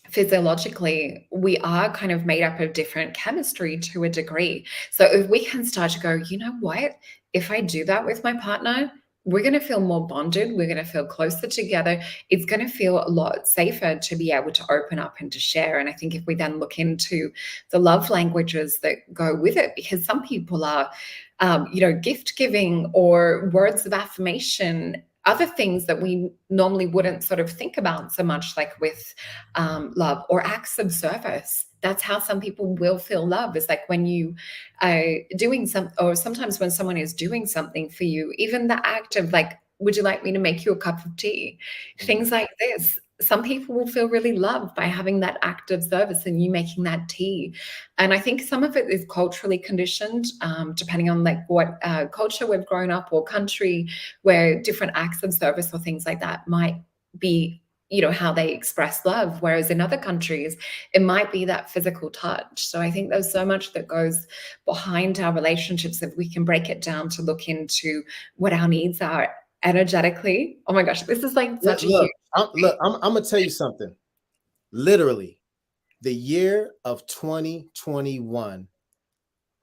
physiologically, we are kind of made up of different chemistry to a degree. So if we can start to go, you know what, if I do that with my partner, we're going to feel more bonded. We're going to feel closer together. It's going to feel a lot safer to be able to open up and to share. And I think if we then look into the love languages that go with it, because some people are, gift giving or words of affirmation, other things that we normally wouldn't sort of think about so much, like with love or acts of service. That's how some people will feel love, is like when you doing some, or sometimes when someone is doing something for you, even the act of like, would you like me to make you a cup of tea? Things like this. Some people will feel really loved by having that act of service and you making that tea. And I think some of it is culturally conditioned, depending on like what culture we've grown up or country, where different acts of service or things like that might be, how they express love. Whereas in other countries, it might be that physical touch. So I think there's so much that goes behind our relationships if we can break it down to look into what our needs are energetically. Oh my gosh, this is like such a huge. I'm gonna tell you something. Literally, the year of 2021,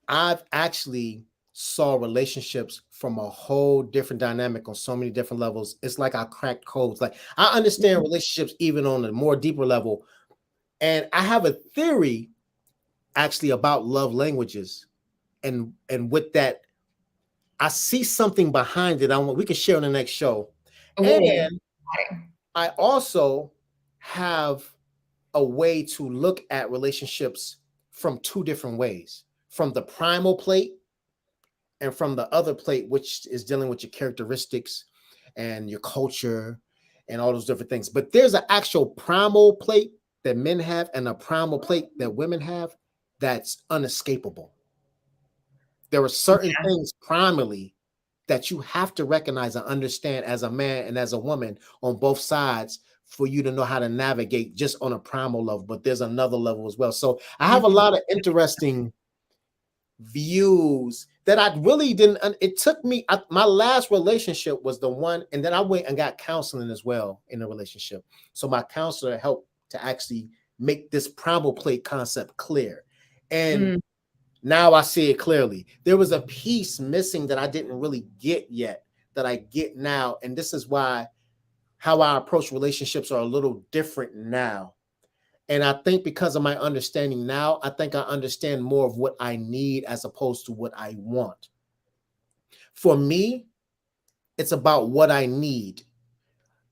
I've actually saw relationships from a whole different dynamic on so many different levels. It's like I cracked codes. Like I understand relationships even on a more deeper level. And I have a theory actually about love languages. And with that, I see something behind it. We can share on the next show. Oh, And I also have a way to look at relationships from two different ways, from the primal plate and from the other plate, which is dealing with your characteristics and your culture and all those different things. But there's an actual primal plate that men have and a primal plate that women have that's unescapable. There are certain things primally that you have to recognize and understand as a man and as a woman on both sides for you to know how to navigate just on a primal level. But there's another level as well. So I have a lot of interesting views that I really didn't. It took me, my last relationship was the one, and then I went and got counseling as well in a relationship. So my counselor helped to actually make this primal plate concept clear. And now I see it clearly. There was a piece missing that I didn't really get yet that I get now. And this is why how I approach relationships are a little different now. And I think because of my understanding now, I think I understand more of what I need as opposed to what I want. For me, it's about what I need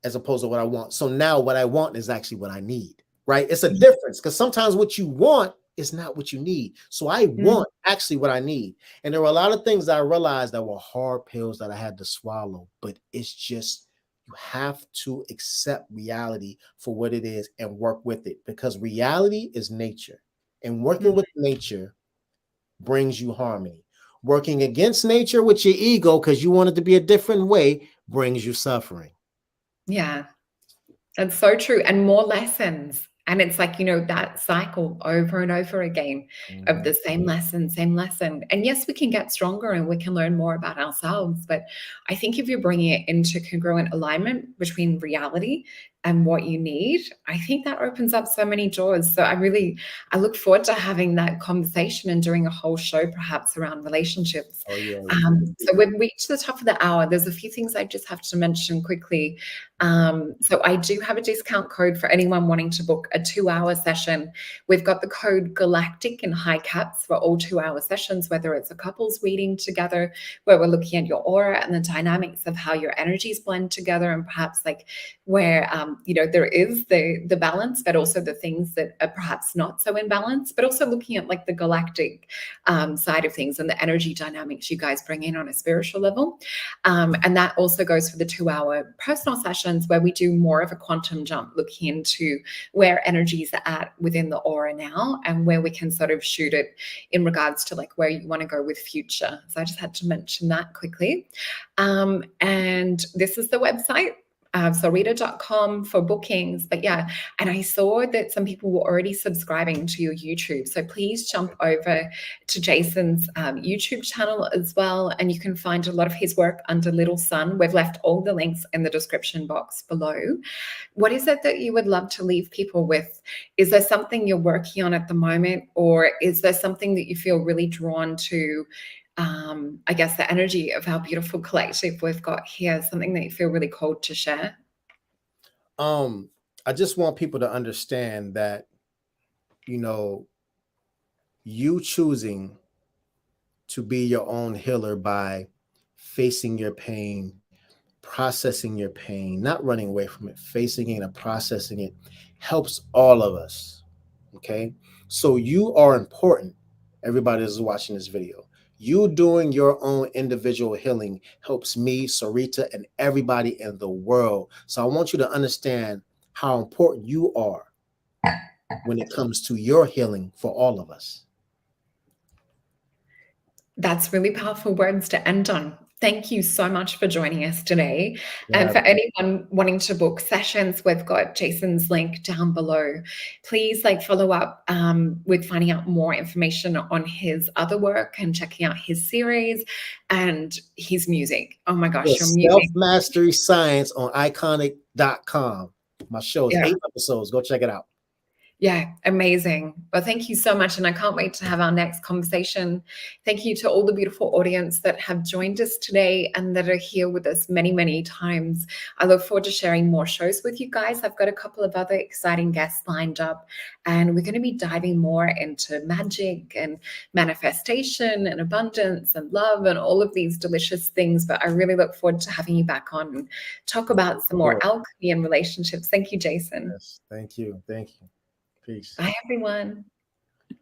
as opposed to what I want. So now what I want is actually what I need, right? It's a difference because sometimes what you want is not what you need. So I want actually what I need. And there were a lot of things that I realized that were hard pills that I had to swallow, but it's just, you have to accept reality for what it is and work with it, because reality is nature, and working with nature brings you harmony. Working against nature with your ego because you want it to be a different way brings you suffering. Yeah, that's so true. And more lessons. And it's like, you know, that cycle over and over again of the same lesson, same lesson. And yes, we can get stronger and we can learn more about ourselves. But I think if you're bringing it into congruent alignment between reality and what you need, I think that opens up so many doors. So I look forward to having that conversation and doing a whole show perhaps around relationships. Oh, yeah. So we've reached the top of the hour. There's a few things I just have to mention quickly. So I do have a discount code for anyone wanting to book a 2-hour session. We've got the code Galactic in high caps for all 2-hour sessions, whether it's a couples reading together, where we're looking at your aura and the dynamics of how your energies blend together, and perhaps like where, you know, there is the balance, but also the things that are perhaps not so in balance, but also looking at like the galactic side of things and the energy dynamics you guys bring in on a spiritual level. And that also goes for the 2-hour personal sessions, where we do more of a quantum jump, looking into where energies are at within the aura now and where we can sort of shoot it in regards to like where you want to go with future. So I just had to mention that quickly. And this is the website. Solreta.com for bookings. But yeah, and I saw that some people were already subscribing to your YouTube. So please jump over to Jason's YouTube channel as well. And you can find a lot of his work under Little Sun. We've left all the links in the description box below. What is it that you would love to leave people with? Is there something you're working on at the moment? Or is there something that you feel really drawn to? I guess the energy of our beautiful collective we've got here, something that you feel really called to share? I just want people to understand that, you know, you choosing to be your own healer by facing your pain, processing your pain, not running away from it, facing it and processing it, helps all of us. Okay. So you are important. Everybody that's watching this video, you doing your own individual healing helps me, Solreta, and everybody in the world. So I want you to understand how important you are when it comes to your healing for all of us. That's really powerful words to end on. Thank you so much for joining us today. Yeah. And for anyone wanting to book sessions, we've got Jason's link down below. Please follow up with finding out more information on his other work and checking out his series and his music. Oh my gosh, your music. Self-Mastery Science on Ickonic.com. My show is 8 episodes. Go check it out. Yeah, amazing. Well, thank you so much. And I can't wait to have our next conversation. Thank you to all the beautiful audience that have joined us today and that are here with us many, many times. I look forward to sharing more shows with you guys. I've got a couple of other exciting guests lined up, and we're going to be diving more into magic and manifestation and abundance and love and all of these delicious things. But I really look forward to having you back on and talk about some more alchemy and relationships. Thank you, Jason. Yes, thank you. Thank you. Peace. Bye, everyone.